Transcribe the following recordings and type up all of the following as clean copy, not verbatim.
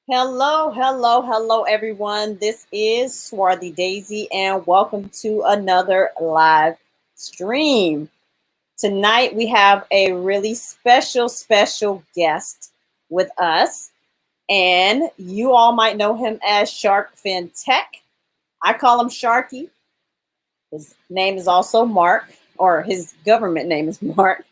Hello, hello, hello, everyone. This is Swarthy Daisy, and welcome to another live stream. Tonight, we have a really special guest with us, and you all might know him as Shark Fin Tech. I call him Sharky. His name is also Mark, or his government name is Mark.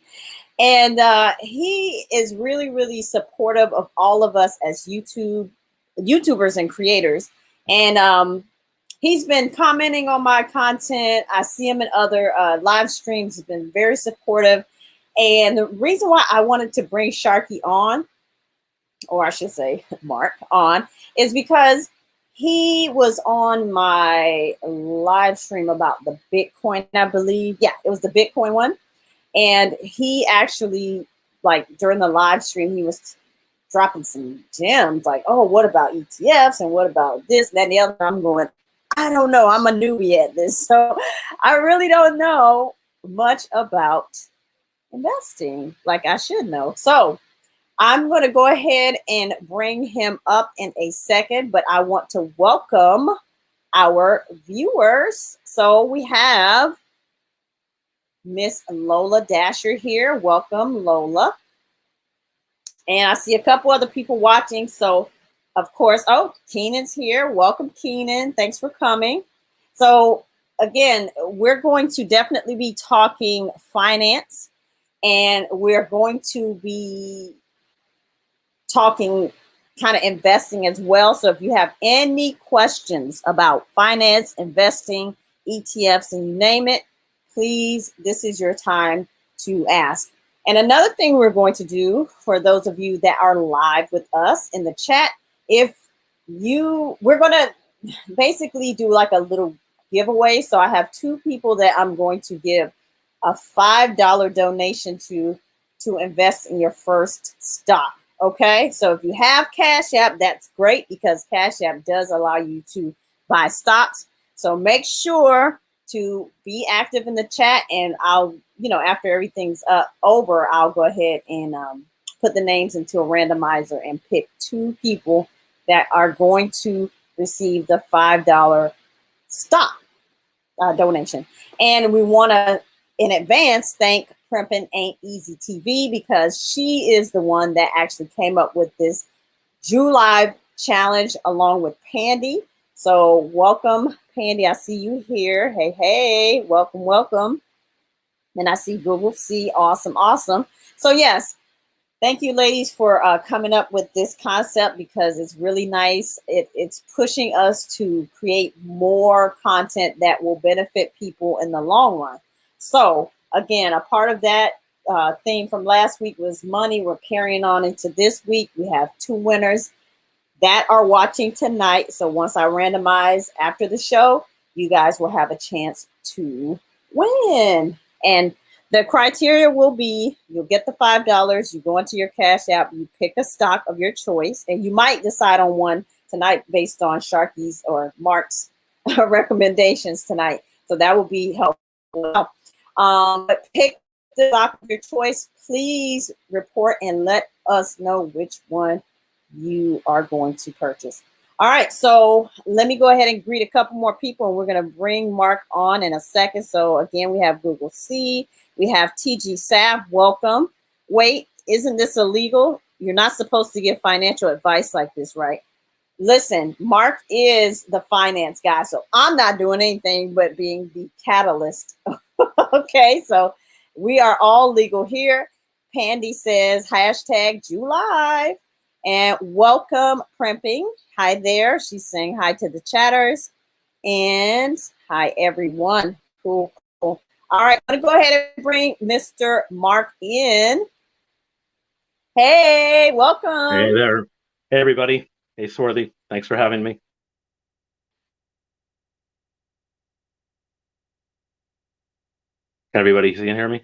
And he is really supportive of all of us as YouTubers and creators. And he's been commenting on my content. I see him in other live streams. He's been very supportive. And the reason why I wanted to bring Sharky on, or I should say Mark on, is because he was on my live stream about the Bitcoin, I believe. Yeah, it was the Bitcoin one. And he actually, like during the live stream, he was dropping some gems like, oh, what about ETFs and what about this, that, and the other. I'm going, I don't know. I'm a newbie at this. So I really don't know much about investing like I should know. So I'm going to go ahead and bring him up in a second, but I want to welcome our viewers. So we have Miss Lola Dasher here. Welcome, Lola. And I see a couple other people watching. So, of course, oh, Keenan's here. Welcome, Keenan. Thanks for coming. So, again, we're going to definitely be talking finance, and we're going to be talking kind of investing as well. So, if you have any questions about finance, investing, ETFs, and you name it, please, this is your time to ask. And another thing we're going to do for those of you that are live with us in the chat, we're going to basically do like a little giveaway. So I have two people that I'm going to give a $5 donation to invest in your first stock. Okay, so if you have Cash App, that's great because Cash App does allow you to buy stocks. So make sure to be active in the chat, and I'll, after everything's over, I'll go ahead and put the names into a randomizer and pick two people that are going to receive the $5 stock donation. And we want to, in advance, thank Primpin' Ain't Easy TV because she is the one that actually came up with this July challenge along with Pandy. So welcome, Pandy. I see you here. Hey, welcome. And I see Google C. Awesome. So yes, thank you, ladies, for coming up with this concept because it's really nice. It's pushing us to create more content that will benefit people in the long run. So again, a part of that theme from last week was money. We're carrying on into this week. We have two winners that are watching tonight. So once I randomize after the show, you guys will have a chance to win. And the criteria will be you'll get the $5, you go into your Cash App, you pick a stock of your choice, and you might decide on one tonight based on Sharky's or Mark's recommendations tonight. So that will be helpful. But pick the stock of your choice. Please report and let us know which one you are going to purchase. All right, so let me go ahead and greet a couple more people, and we're going to bring Mark on in a second. So again, we have Google C, we have TG Saf, welcome. Wait, isn't this illegal? You're not supposed to give financial advice like this, right? Listen, Mark is the finance guy, so I'm not doing anything but being the catalyst. Okay, so we are all legal here. Pandy says hashtag July. And welcome, Primping. Hi there. She's saying hi to the chatters. And hi, everyone. Cool. All right, I'm going to go ahead and bring Mr. Mark in. Hey, welcome. Hey there. Hey, everybody. Hey, Swarthy. Thanks for having me. Can everybody see and hear me?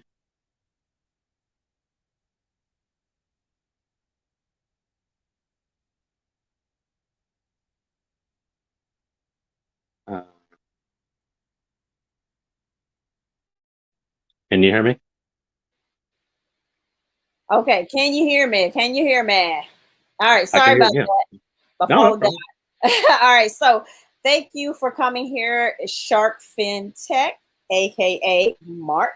Can you hear me? Okay, can you hear me? All right, sorry about that. No, no before problem. that. All right. So thank you for coming here, Shark FinTech, aka Mark.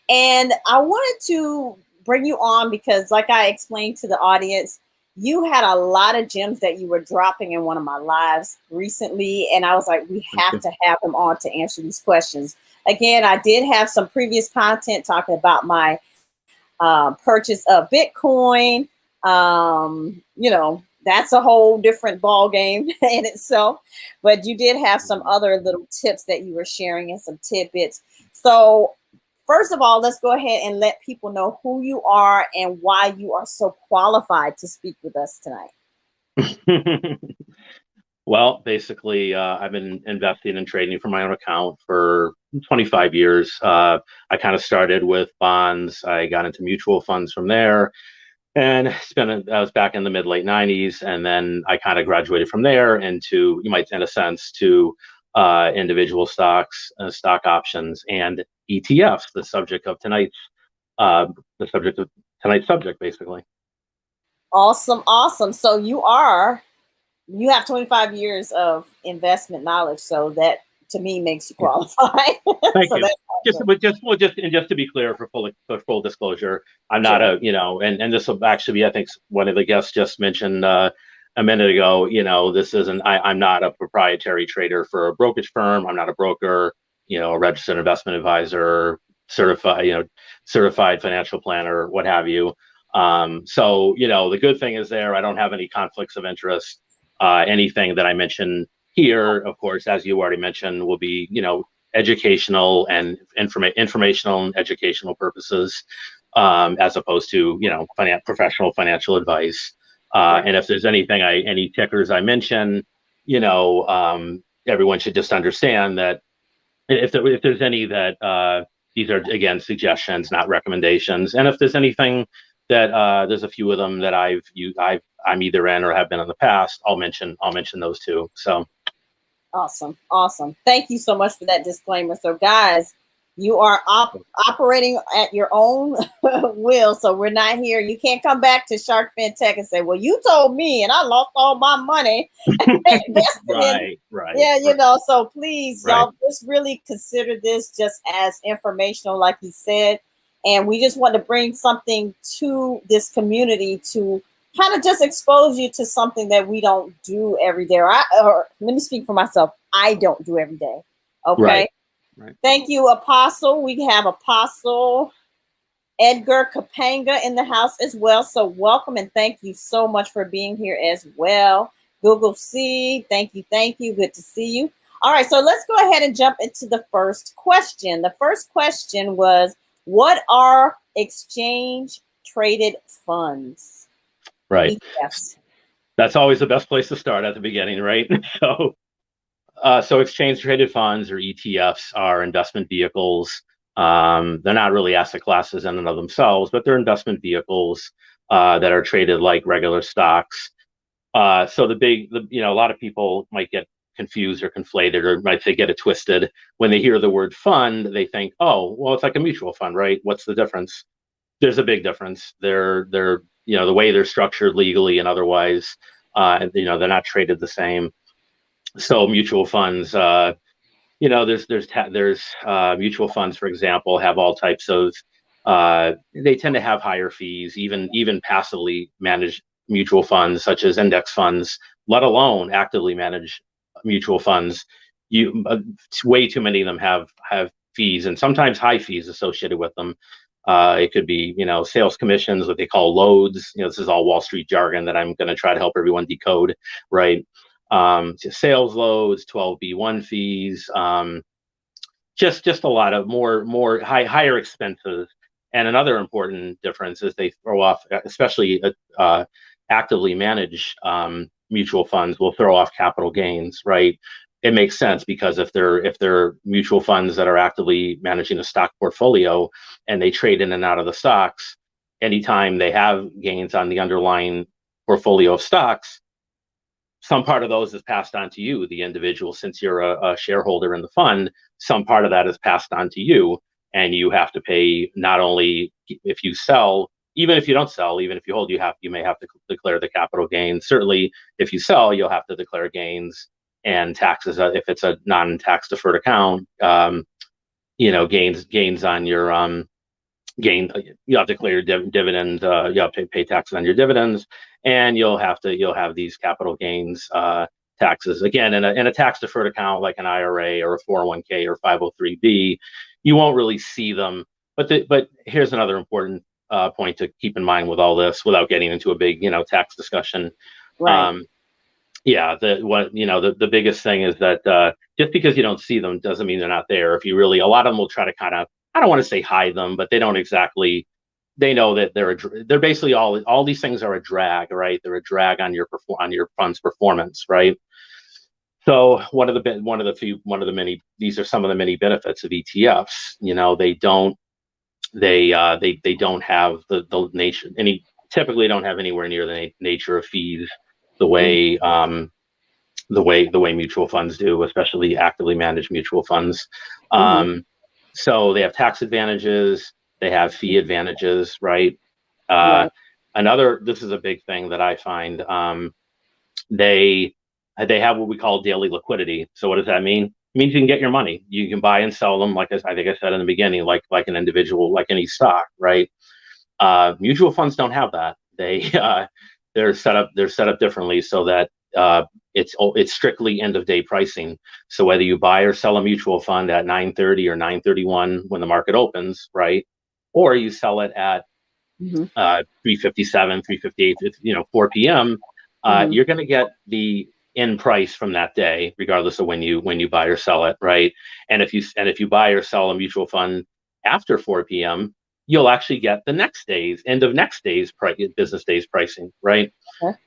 And I wanted to bring you on because, like I explained to the audience, you had a lot of gems that you were dropping in one of my lives recently. And I was like, we Thank have you. to have him on to answer these questions. Again, I did have some previous content talking about my purchase of Bitcoin. That's a whole different ball game in itself. But you did have some other little tips that you were sharing and some tidbits. So first of all, let's go ahead and let people know who you are and why you are so qualified to speak with us tonight. Well, basically, I've been investing and trading for my own account for 25 years. I kind of started with bonds. I got into mutual funds from there, and I was back in the mid late 90s, and then I kind of graduated from there into, you might, in a sense, to individual stocks, stock options, and ETFs. Uh, the subject of tonight's subject, basically. Awesome, awesome. So you have 25 years of investment knowledge, so that to me makes you Yeah. qualified. Thank So you. that's Just, awesome. but just to be clear, for full disclosure, I'm not Sure. a, and this will actually be, I think one of the guests just mentioned a minute ago. This isn't. I'm not a proprietary trader for a brokerage firm. I'm not a broker. A registered investment advisor, certified, certified financial planner, what have you. So the good thing is there. I don't have any conflicts of interest. Anything that I mention here, of course, as you already mentioned, will be, educational and informational and educational purposes, as opposed to professional financial advice. Right. And if there's any tickers I mention, everyone should just understand that if there's any that these are again suggestions, not recommendations. And if there's anything that there's a few of them that I'm either in or have been in the past, I'll mention those too. So. Awesome. Awesome. Thank you so much for that disclaimer. So, guys, you are operating at your own will. So, we're not here. You can't come back to Shark FinTech and say, well, you told me and I lost all my money invested in. Right. Yeah, so please, Right. y'all, just really consider this just as informational, like he said. And we just want to bring something to this community to kind of just expose you to something that we don't do every day. Or let me speak for myself. I don't do every day. Okay. Right. Thank you, Apostle. We have Apostle Edgar Kapanga in the house as well. So welcome and thank you so much for being here as well. Google C, thank you, thank you. Good to see you. All right, so let's go ahead and jump into the first question. The first question was, what are exchange traded funds? Right. ETFs. That's always the best place to start at the beginning, right? So exchange traded funds or ETFs are investment vehicles. They're not really asset classes in and of themselves, but they're investment vehicles that are traded like regular stocks. So a lot of people might get confused or conflated, or might they get it twisted when they hear the word fund. They think, oh, well, it's like a mutual fund, right? What's the difference? There's a big difference. They're the way they're structured legally and otherwise, they're not traded the same. So mutual funds, there's mutual funds, for example, have all types of. They tend to have higher fees, even passively managed mutual funds, such as index funds, let alone actively managed mutual funds. Way too many of them have fees, and sometimes high fees associated with them. It could be, sales commissions, what they call loads. This is all Wall Street jargon that I'm going to try to help everyone decode, right? Sales loads, 12b1 fees, just a lot of more higher expenses. And another important difference is they throw off, especially actively managed mutual funds will throw off capital gains, right? It makes sense because if they're mutual funds that are actively managing a stock portfolio and they trade in and out of the stocks, anytime they have gains on the underlying portfolio of stocks, some part of those is passed on to you, the individual, since you're a shareholder in the fund. Some part of that is passed on to you, and you have to pay not only if you sell even if you don't sell, even if you hold, you may have to declare the capital gains. Certainly, if you sell, you'll have to declare gains and taxes if it's a non-tax deferred account. Gains on your you have to declare your dividend. You have to pay taxes on your dividends, and you'll have these capital gains taxes again in a tax deferred account like an IRA or a 401k or 503b. You won't really see them, but here's another important point to keep in mind with all this, without getting into a big tax discussion. Right. The biggest thing is that just because you don't see them doesn't mean they're not there. If you really, a lot of them will try to kind of, I don't want to say hide them, but they don't exactly. They know that they're basically all these things are a drag, right? They're a drag on your fund's performance, right? So one of the many, these are some of the many benefits of ETFs. They don't have the nature, typically don't have anywhere near the nature of fees the way mutual funds do, especially actively managed mutual funds. So they have tax advantages, they have fee advantages, right? Right. This is a big thing that I find. They have what we call daily liquidity. So what does that mean? It means you can get your money. You can buy and sell them, like I think I said in the beginning, like an individual, like any stock, right? Mutual funds don't have that. They're set up differently so that it's strictly end of day pricing. So whether you buy or sell a mutual fund at 9:30 or 9:31 when the market opens, right, or you sell it at 3:57, 3:58, 4 p.m., you're going to get the end price from that day, regardless of when you buy or sell it, right? And if you buy or sell a mutual fund after 4 p.m., you'll actually get the end of next day's business day's pricing, right? Okay.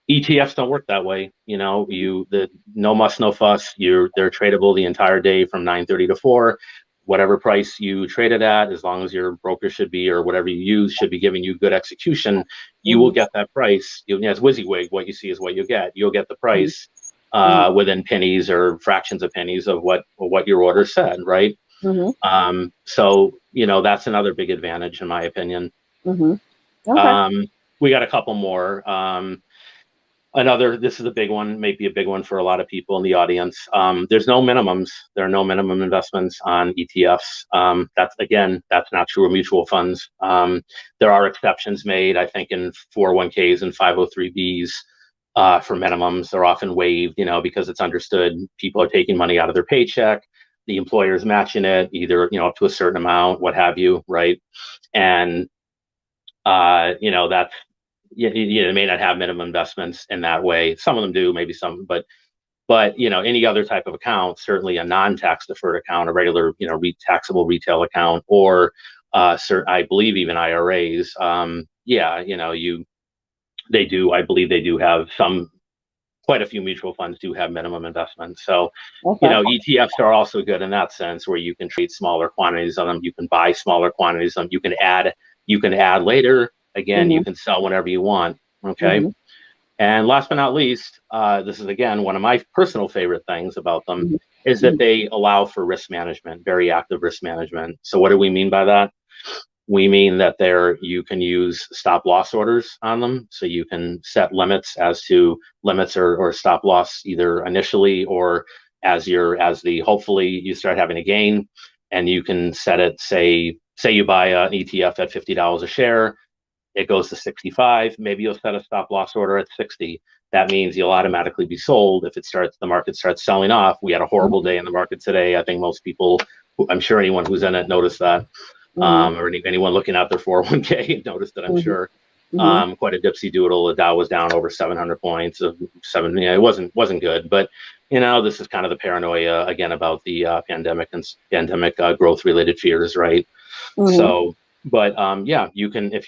ETFs don't work that way. The no muss, no fuss. They're tradable the entire day from 9:30 to 4. Whatever price you trade it at, as long as your broker should be, or whatever you use should be giving you good execution, you will get that price. It's WYSIWYG. What you see is what you get. You'll get the price within pennies or fractions of pennies of what your order said, right? So that's another big advantage in my opinion. Okay. We got a couple more. This is a big one, maybe a big one for a lot of people in the audience. There's no minimums. There are no minimum investments on ETFs. That's not true of mutual funds. There are exceptions made, I think, in 401ks and 503bs for minimums. They're often waived, because it's understood people are taking money out of their paycheck. The employer is matching it either, up to a certain amount, what have you, right? And that's. They may not have minimum investments in that way. Some of them do, maybe some, but any other type of account, certainly a non-tax deferred account, a regular, taxable retail account, or I believe even IRAs. They do. I believe they do have quite a few mutual funds do have minimum investments. So, ETFs are also good in that sense, where you can trade smaller quantities of them. You can buy smaller quantities of them. You can add later. Again, you can sell whenever you want. Okay. And last but not least, this is again one of my personal favorite things about them is that they allow for risk management, very active risk management. So what do we mean by that? We mean that you can use stop loss orders on them. So you can set limits or stop loss either initially or hopefully you start having a gain, and you can set it, say you buy an ETF at $50 a share. It goes to 65. Maybe you'll set a stop loss order at 60. That means you'll automatically be sold if the market starts selling off. We had a horrible day in the market today. I think most people, I'm sure anyone who's in it noticed that, or anyone looking at their 401k noticed it. I'm sure. Quite a dipsy doodle. The Dow was down over 700 points. It wasn't good. But this is kind of the paranoia again about the pandemic growth related fears, right? So. But you can, if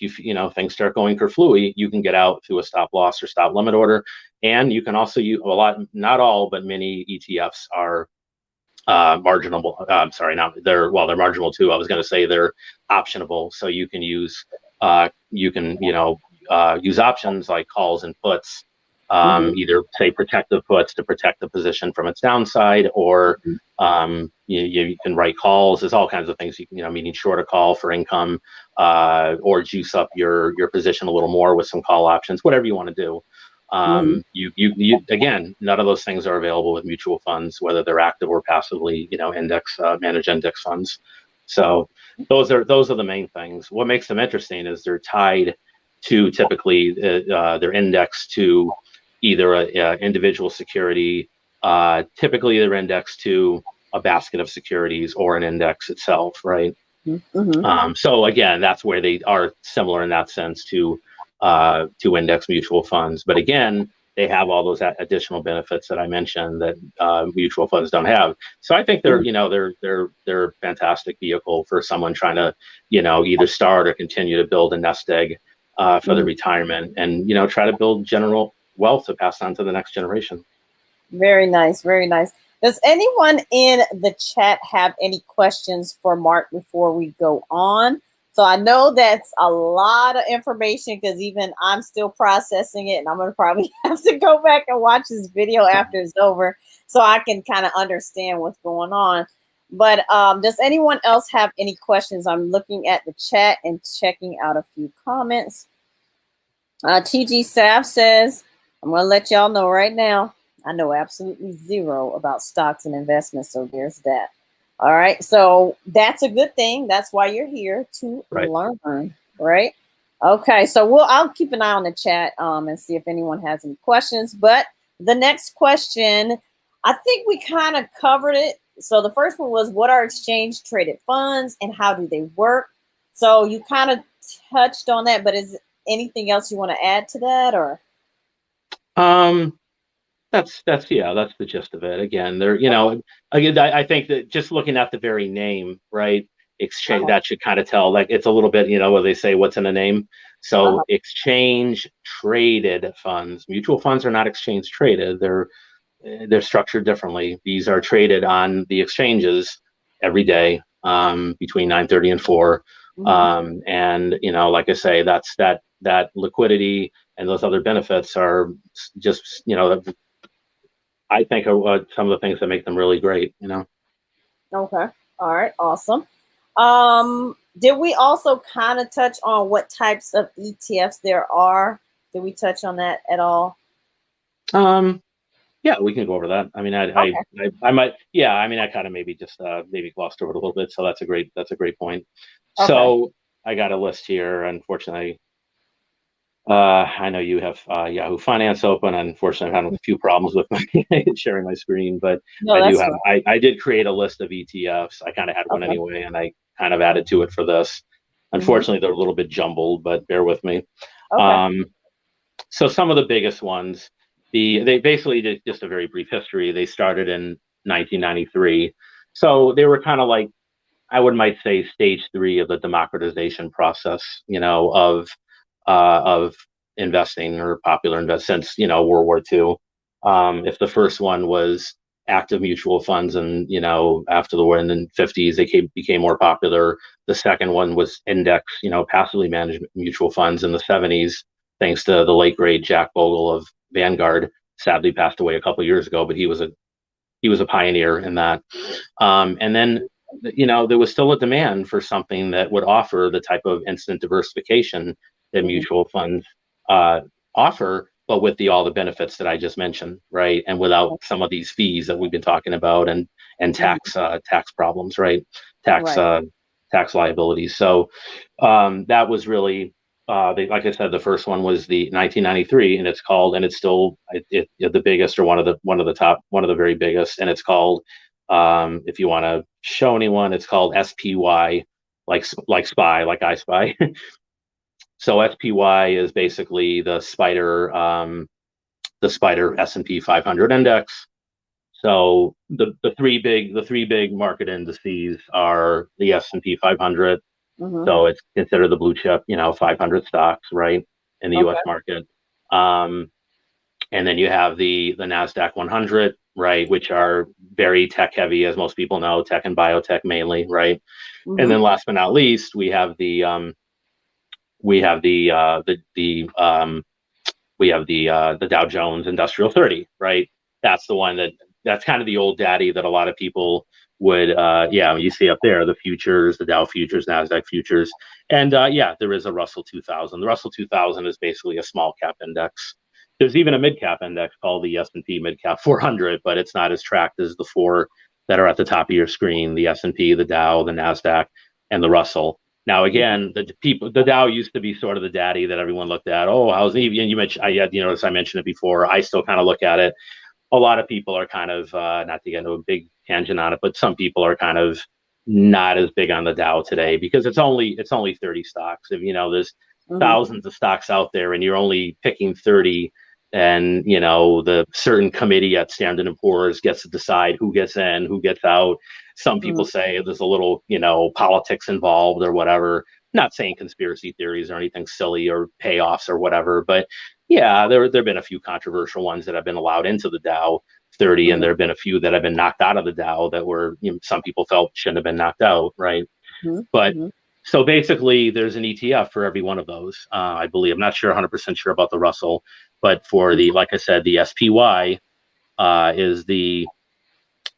things start going kerflooey, you can get out through a stop loss or stop limit order, and you can also use not all, but many ETFs are marginable. They're marginable too. I was going to say they're optionable, so you can use use options like calls and puts Mm-hmm. either say protective puts to protect the position from its downside, or you can write calls. There's all kinds of things, meaning short a call for income, or juice up your position a little more with some call options, whatever you want to do. Mm-hmm. You again, none of those things are available with mutual funds, whether they're active or passively, managed index funds. So those are the main things. What makes them interesting is they're tied to, typically they're indexed to either a individual security, typically they're indexed to a basket of securities or an index itself, right? Mm-hmm. So again, that's where they are similar in that sense to index mutual funds. But again, they have all those additional benefits that I mentioned that mutual funds don't have. So I think they're a fantastic vehicle for someone trying to either start or continue to build a nest egg for the retirement, and try to build general wealth to pass on to the next generation. Very nice, very nice. Does anyone in the chat have any questions for Mark before we go on? So I know that's a lot of information, because even I'm still processing it, and I'm going to probably have to go back and watch this video after it's over so I can kind of understand what's going on. But does anyone else have any questions? I'm looking at the chat and checking out a few comments. TG Saf says, I'm going to let y'all know right now, I know absolutely zero about stocks and investments, so there's that. All right, so that's a good thing. That's why you're here, to learn, right? Okay, so I'll keep an eye on the chat and see if anyone has any questions. But the next question, I think we kind of covered it. So the first one was, what are exchange traded funds and how do they work? So you kind of touched on that, but is anything else you want to add to that, or? That's the gist of it. Again, again, I think that just looking at the very name, right? Exchange, that should kind of tell, like, it's a little bit, what they say, what's in a name. So exchange traded funds, mutual funds are not exchange traded. They're structured differently. These are traded on the exchanges every day, between 9:30 and 4. And like I say, that's that liquidity and those other benefits are just, I think are some of the things that make them really great, Okay. All right. Awesome. Did we also kind of touch on what types of ETFs there are? Did we touch on that at all? Yeah, we can go over that. I mean, I might, yeah, I mean, I kind of maybe just maybe glossed over it a little bit. So that's a great point. Okay. So I got a list here. Unfortunately, I know you have Yahoo Finance open. Unfortunately, I'm having a few problems with my sharing my screen, but No, I do that's have. fine. I did create a list of ETFs. I kind of had one anyway, and I kind of added to it for this. Unfortunately, they're a little bit jumbled, but bear with me. Okay. So some of the biggest ones, they basically did just a very brief history. They started in 1993, so they were kind of like, I might say, stage 3 of the democratization process, of investing, or popular invest, since World War II. If the first one was active mutual funds, and after the war in the 50s they became more popular. The second one was index, passively managed mutual funds in the 70s, thanks to the late great Jack Bogle of Vanguard. Sadly passed away a couple of years ago, but he was a pioneer in that. And then there was still a demand for something that would offer the type of instant diversification that mutual funds offer, but with all the benefits that I just mentioned, right? And without some of these fees that we've been talking about, and tax problems, right? Tax liabilities. So that was really, like I said, the first one was the 1993, and it's still the biggest, or one of the top, one of the very biggest, and it's called, if you want to show anyone, it's called SPY, like spy, like I Spy. So SPY is basically the spider S&P 500 index. So the three big market indices are the S&P 500. So it's considered the blue chip, 500 stocks, right, in the U.S. market. And then you have the NASDAQ 100, right, which are very tech heavy, as most people know, tech and biotech mainly, right. And then last but not least, we have the we have the Dow Jones Industrial 30, right? That's the one that's kind of the old daddy that a lot of people would, yeah, you see up there, the futures, the Dow futures, NASDAQ futures. And yeah, there is a Russell 2000. The Russell 2000 is basically a small cap index. There's even a mid cap index called the S&P Mid Cap 400, but it's not as tracked as the four that are at the top of your screen: the S&P, the Dow, the NASDAQ, and the Russell. Now, again, the Dow used to be sort of the daddy that everyone looked at. Oh, how's it? And you mentioned, as I mentioned it before, I still kind of look at it. A lot of people are kind of, not to get into a big tangent on it, but some people are kind of not as big on the Dow today because it's only 30 stocks. If there's thousands of stocks out there and you're only picking 30, and the certain committee at Standard & Poor's gets to decide who gets in, who gets out. Some people say there's a little politics involved or whatever. Not saying conspiracy theories or anything silly or payoffs or whatever, but yeah, there have been a few controversial ones that have been allowed into the Dow 30, and there have been a few that have been knocked out of the Dow that were some people felt shouldn't have been knocked out, right? But so basically, there's an ETF for every one of those. I believe. I'm not sure, 100% sure about the Russell, but for like I said, the SPY is the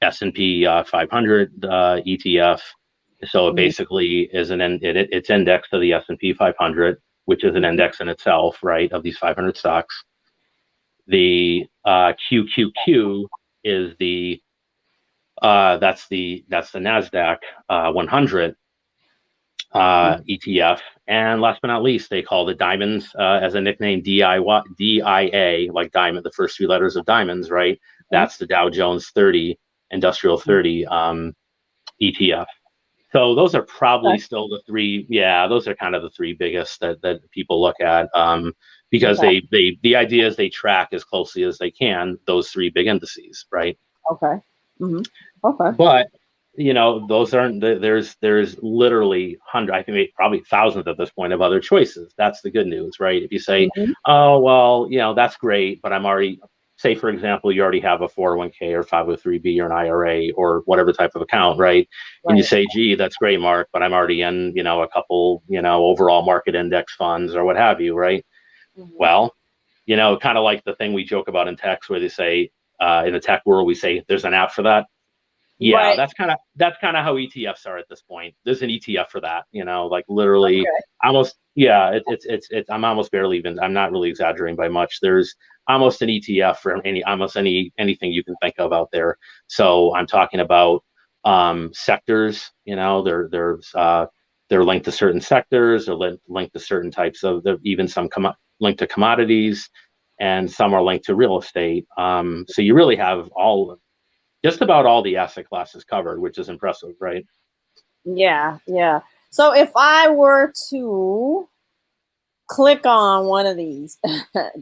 S&P 500 ETF. So it basically is it's indexed to the S&P 500, which is an index in itself, right, of these 500 stocks. The QQQ is that's the NASDAQ 100 ETF. And last but not least, they call the diamonds as a nickname, DIA, like diamond, the first three letters of diamonds, right? That's the Dow Jones 30 Industrial 30 ETF. So those are probably still the three. Yeah, those are kind of the three biggest that people look at because the idea is they track as closely as they can those three big indices, right? Okay. Okay. But those aren't. There's literally hundreds, I think probably thousands at this point of other choices. That's the good news, right? If you say, oh well, that's great, but I'm already, say for example, you already have a 401k or 503b or an IRA or whatever type of account, right? And you say, gee, that's great, Mark, but I'm already in, a couple, overall market index funds or what have you, right? Well, kind of like the thing we joke about in tech where they say, in the tech world, we say there's an app for that. Yeah, that's kind of how ETFs are at this point. There's an ETF for that, like literally almost. Yeah, it's I'm almost barely even. I'm not really exaggerating by much. There's almost an ETF for anything you can think of out there. So I'm talking about sectors. They're linked to certain sectors. They're linked to certain types of. Even some linked to commodities, and some are linked to real estate. So you really have just about all the asset classes covered, which is impressive, right? Yeah. So if I were to click on one of these,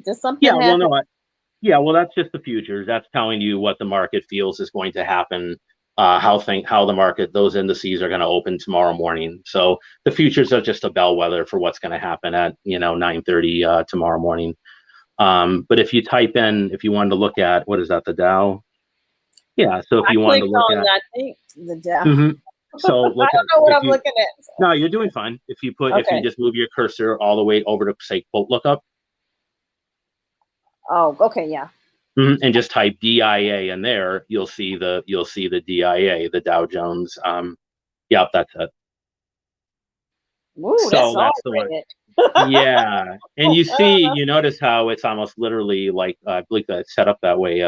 does something happen? Well, that's just the futures. That's telling you what the market feels is going to happen, how the market, those indices are going to open tomorrow morning. So the futures are just a bellwether for what's going to happen at 9:30 tomorrow morning. But if you wanted to look at, what is that, the Dow? Yeah, so if you wanted to look at, I think the Dow. So I don't know what I'm looking at. So. No, you're doing fine. If you just move your cursor all the way over to say quote lookup. Oh, okay, yeah. And just type DIA in there, you'll see the DIA, the Dow Jones. Yep, that's it. Ooh, so that's the one. Yeah, and you notice how it's almost literally like I believe that set up that way.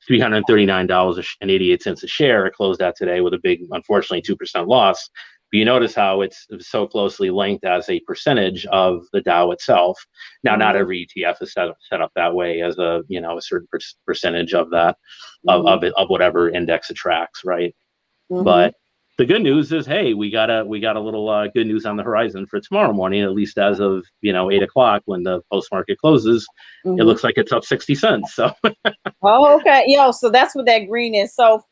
$339.88 a share. It closed out today with a big, unfortunately, 2% loss. But you notice how it's so closely linked as a percentage of the Dow itself. Now, not every ETF is set up that way as a certain percentage of that of whatever index it tracks, right? But the good news is, hey, we got a little good news on the horizon for tomorrow morning, at least as of 8 o'clock when the post market closes. It looks like it's up 60 cents. So. Oh, okay. So that's what that green is. So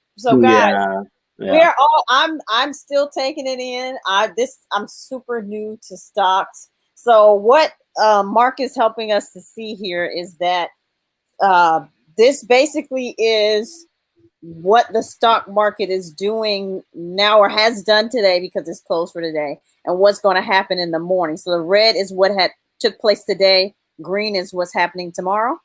guys, we're all. I'm still taking it in. I'm super new to stocks. So what Mark is helping us to see here is that this basically is what the stock market is doing now or has done today because it's closed for today, and what's going to happen in the morning. So the red is what took place today. green is what's happening tomorrow,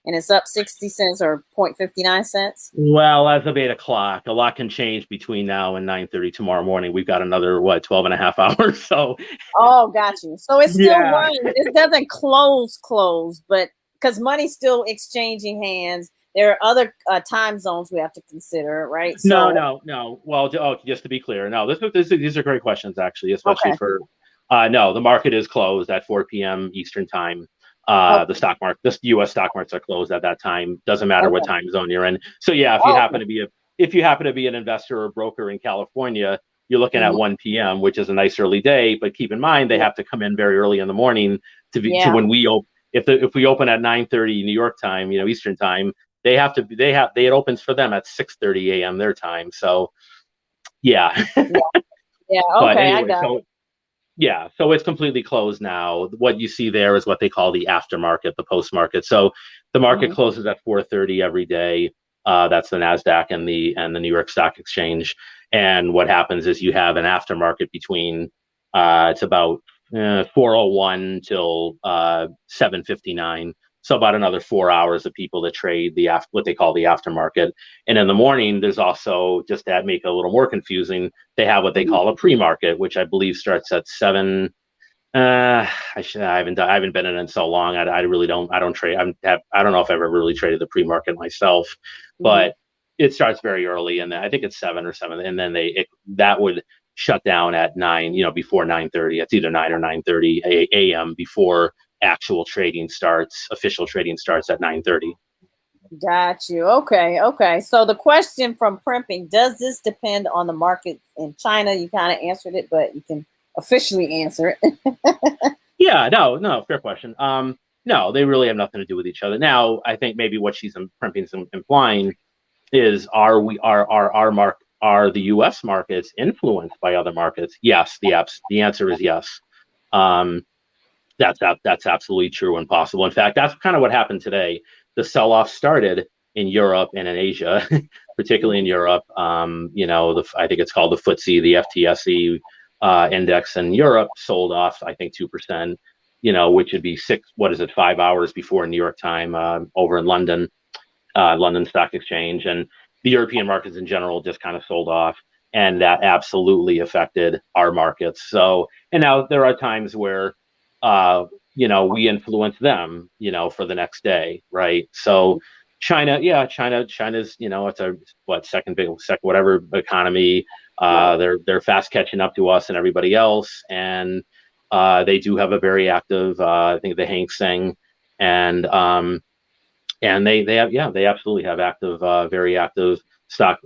and it's up 60 cents or 0.59 cents. Well, as of 8 o'clock, a lot can change between now and 9:30 tomorrow morning. We've got another, 12 and a half hours. So, Oh, got you. So it's still yeah. running. It doesn't close, but because money's still exchanging hands, there are other time zones we have to consider, right? So, No. Well, just to be clear, no, these are great questions, actually, especially okay. for, no, the market is closed at 4 p.m. Eastern time. Okay. The U.S. stock markets are closed at that time. Doesn't matter what Okay. time zone you're in. So yeah, if you happen to be an investor or broker in California, you're looking at Mhm. 1 p.m., which is a nice early day. But keep in mind, they have to come in very early in the morning to Yeah. when we open. If we open at 9:30 New York time, Eastern time, it opens for them at 6:30 a.m. their time. So yeah. Yeah. Yeah. But Okay. I anyway, got it. so it's completely closed now. What you see there is what they call the aftermarket, the post market. So the market Mhm. closes at 4:30 every day. That's the Nasdaq and the New York Stock Exchange. And what happens is you have an aftermarket between it's about 4:01 till 7:59. So about another 4 hours of people that trade what they call the aftermarket. And in the morning, there's also, just to make it a little more confusing, they have what they Mhm. call a pre-market, which I believe starts at 7. I haven't been in it so long. I really don't. I don't trade. I don't know if I've ever really traded the pre-market myself, Mhm. but it starts very early, and I think it's 7 or 7, and then that would shut down at 9. Before 9:30. It's either 9 or 9:30 a.m. before actual trading starts. Official trading starts at 9:30. Got you. Okay. Okay. So the question from Primping, does this depend on the market in China? You kind of answered it, but you can officially answer it. Yeah, no, fair question. No, they really have nothing to do with each other. Now, I think maybe what she's implying is, are the U.S. markets influenced by other markets? Yes, the answer is yes. Um, that's absolutely true and possible. In fact, that's kind of what happened today. The sell-off started in Europe and in Asia, particularly in Mhm. Europe. I think it's called the FTSE, the FTSE index in Europe sold off, I think, 2%. Which would be 5 hours before New York time over in London, London Stock Exchange, and the European markets in general just kind of sold off, and that absolutely affected our markets. So, and now there are times where, we influence them, for the next day, right? So, China's, it's a second whatever economy. Right. They're fast catching up to us and everybody else, and they do have a very active, I think, the Hang Seng, and they absolutely have active, very active stock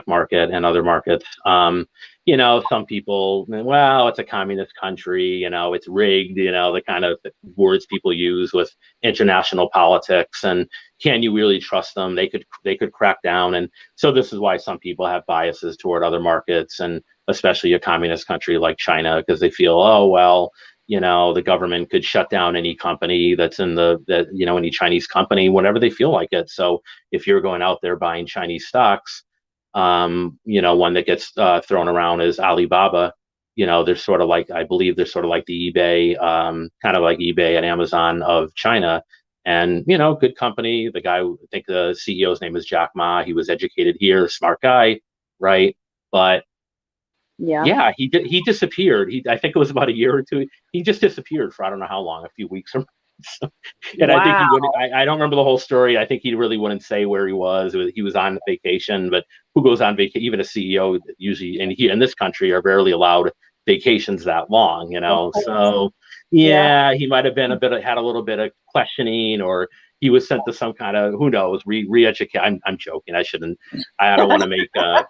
market and other markets. Some people, well, it's a communist country, it's rigged, the kind of words people use with international politics, and can you really trust them? They could crack down, and so this is why some people have biases toward other markets, and especially a communist country like China, because they feel, oh well, the government could shut down any company that's any Chinese company whenever they feel like it. So if you're going out there buying Chinese stocks, one that gets thrown around is Alibaba. They're sort of like, I believe they're sort of like the eBay, kind of like eBay and Amazon of China. And, good company. The guy, I think the CEO's name is Jack Ma. He was educated here, smart guy, right? But Yeah. yeah, he disappeared. I think it was about a year or two. He just disappeared for I don't know how long, a few weeks or months. And I think he would. Wow. I don't remember the whole story. I think he really wouldn't say where he was. He was on vacation, but who goes on vacation? Even a CEO usually, and here in this country, are rarely allowed vacations that long. Of course. So Yeah. yeah, he might have been had a little bit of questioning, or he was sent to some kind of, who knows, re-educate. I'm joking. I don't want to make I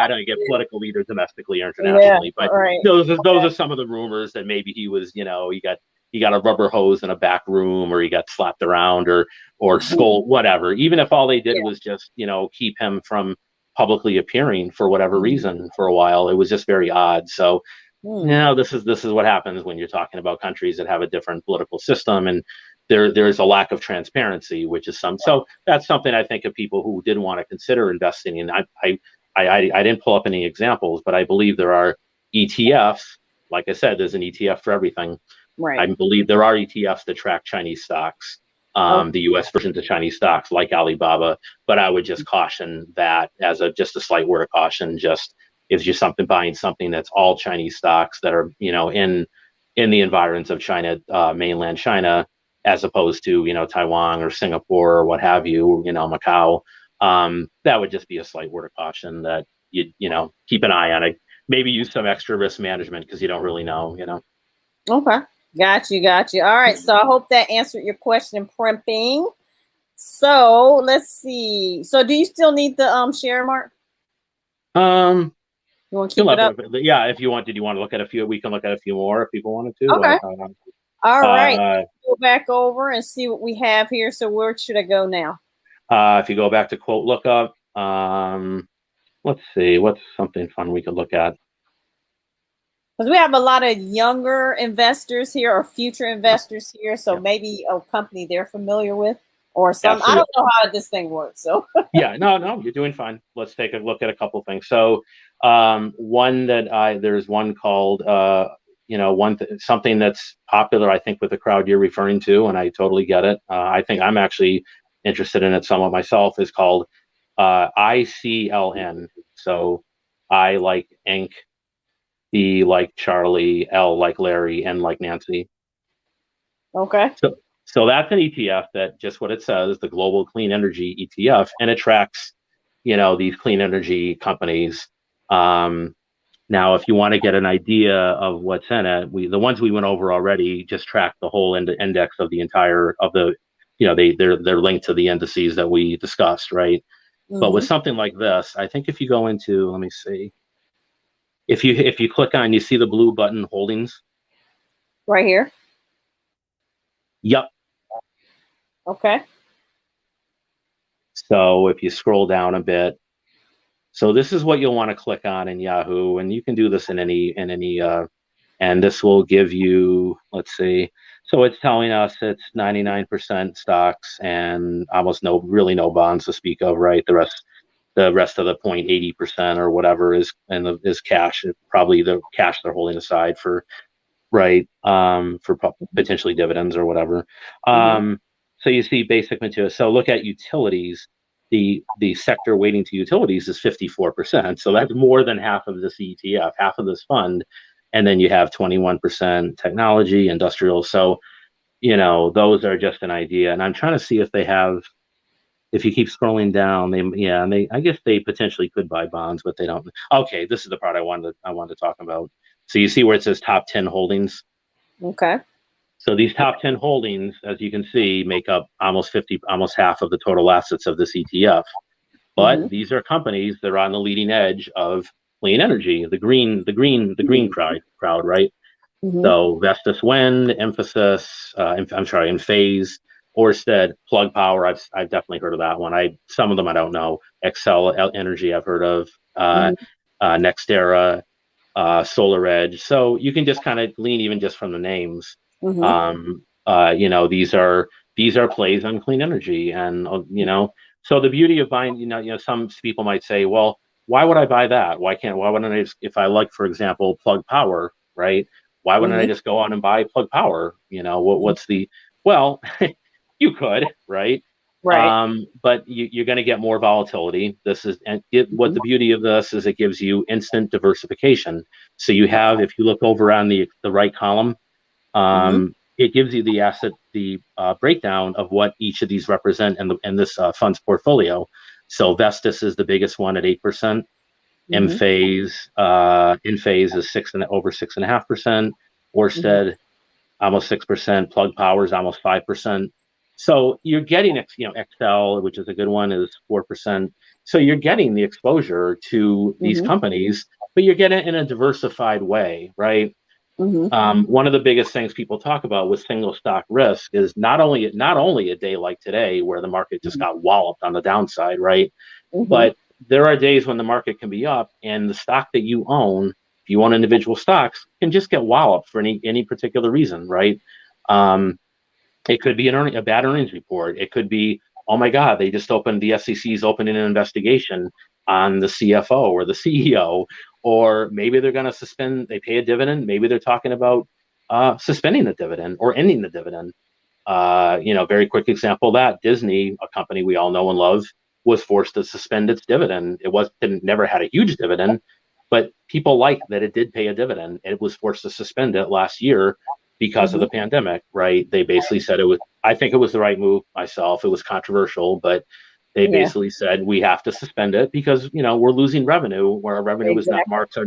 don't get political either domestically or Yeah. internationally, but Right. those are some of the rumors that maybe he was, he got a rubber hose in a back room, or he got slapped around, or scolded, whatever. Even if all they did Yeah. was just, keep him from publicly appearing for whatever Mhm. reason for a while, it was just very odd. So Hmm. this is what happens when you're talking about countries that have a different political system, and there's a lack of transparency, which is so that's something I think of people who did want to consider investing in. I didn't pull up any examples, but I believe there are ETFs. Like I said, there's an ETF for everything. Right. I believe there are ETFs that track Chinese stocks, Okay. the U.S. versions of Chinese stocks like Alibaba. But I would just caution that as just a slight word of caution. Just if you're buying something that's all Chinese stocks that are in the environs of China, mainland China, as opposed to Taiwan or Singapore or what have you, Macau. That would just be a slight word of caution that you keep an eye on it. Maybe use some extra risk management because you don't really know. Okay. Got you. Got you. All right. So I hope that answered your question, Primping. So let's see. So do you still need the share, Mark? Um, You want to you'll keep it have up? it. Yeah, if you want, did you want to look at a few? We can look at a few more if people wanted to. Okay. All right. Uh, Go back over and see what we have here. So where should I go now? if you go back to quote lookup, let's see, what's something fun we could look at? Because we have a lot of younger investors here or future investors here. So Yeah. maybe a company they're familiar with or some. Absolutely. I don't know how this thing works. So Yeah, no, you're doing fine. Let's take a look at a couple things. So, there's one called, something that's popular, I think, with the crowd you're referring to, and I totally get it. I think I'm actually interested in it somewhat myself, is called ICLN. So I like ink, B like Charlie, L like Larry, N like Nancy. okay. So that's an ETF that just what it says, the Global Clean Energy ETF, and it tracks, these clean energy companies. Now, if you want to get an idea of what's in it, the ones we went over already just track the whole index of the entire of the, they're linked to the indices that we discussed, right? But with something like this, I think if you go into, let me see, if you click on, you see the blue button holdings. Right here. Yep. Okay. So if you scroll down a bit, so this is what you'll want to click on in Yahoo, and you can do this in any and this will give you, let's see, so it's telling us it's 99% stocks and almost really no bonds to speak of, right? The rest of the 0.80% or whatever is cash, probably the cash they're holding aside for, right, for potentially dividends or whatever. So you see basic material. So look at utilities. The sector weighting to utilities is 54%. So that's more than half of this ETF, half of this fund. And then you have 21% technology, industrial. So, those are just an idea. And I'm trying to see if they have, if you keep scrolling down, I guess they potentially could buy bonds, but they don't. Okay, this is the part I wanted to talk about. So you see where it says top 10 holdings. Okay. So these top 10 holdings, as you can see, make up almost half of the total assets of this ETF. But these are companies that are on the leading edge of clean energy, the green crowd, right? So Vestas Wind, Emphasis, Enphase, Orsted, Plug Power. I've definitely heard of that one. Some of them I don't know. Excel Energy I've heard of. NextEra, Solar Edge. So you can just kind of glean even just from the names. These are plays on clean energy, and so the beauty of buying, some people might say, well, why would I buy that? Why wouldn't I just, if I like, for example, Plug Power, right? Why wouldn't I just go on and buy Plug Power? What's the, well, you could, right? Right. But you're going to get more volatility. What the beauty of this is, it gives you instant diversification. So you have, if you look over on the right column, it gives you the breakdown of what each of these represent in this fund's portfolio. So Vestas is the biggest one at 8%. Enphase is over 6.5%. Orsted almost 6%. Plug Power is almost 5%. So you're getting, Excel, which is a good one, is 4%. So you're getting the exposure to these companies, but you're getting it in a diversified way, right? One of the biggest things people talk about with single stock risk is not only a day like today where the market just got walloped on the downside, right? But there are days when the market can be up, and the stock that you own, if you own individual stocks, can just get walloped for any particular reason, right? It could be a bad earnings report. It could be, oh my God, the SEC's opening an investigation on the CFO or the CEO, or maybe they're going to they pay a dividend. Maybe they're talking about, suspending the dividend or ending the dividend. Very quick example of that Disney, a company we all know and love, was forced to suspend its dividend. It never had a huge dividend, but people like that it did pay a dividend. It was forced to suspend it last year because of the pandemic, right? They basically said I think it was the right move myself. It was controversial, but they basically said we have to suspend it because, we're losing revenue where our revenue is not marked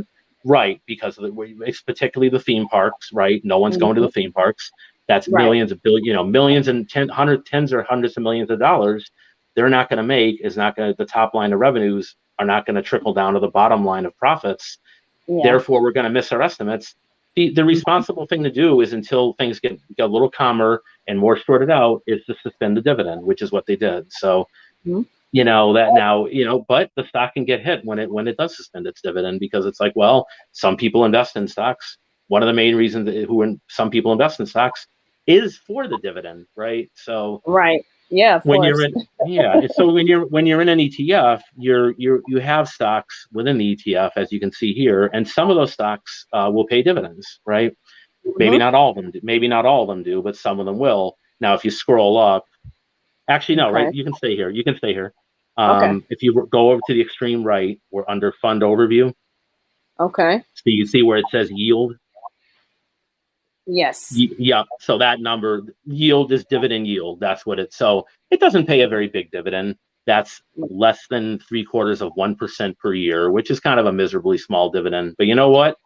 right because it's particularly the theme parks, right? No one's going to the theme parks. That's millions of millions and tens or hundreds of millions of dollars they're not going to make the top line of revenues are not going to trickle down to the bottom line of profits. Therefore, we're going to miss our estimates. The responsible thing to do is until things get a little calmer and more sorted out is to suspend the dividend, which is what they did. So, that now, but the stock can get hit when it does suspend its dividend because it's like, well, some people invest in stocks. One of the main reasons some people invest in stocks is for the dividend, right? So of when course. you're in so when you're in an ETF, you have stocks within the ETF, as you can see here, and some of those stocks will pay dividends, right? Maybe not all of them do, but some of them will. Now, if you scroll up, actually no, right? You can stay here. If you go over to the extreme right, we're under fund overview. Okay. So you see where it says yield. Yes. Yeah. So that number, yield is dividend yield. That's what so it doesn't pay a very big dividend. That's less than 0.75% per year, which is kind of a miserably small dividend. But you know what?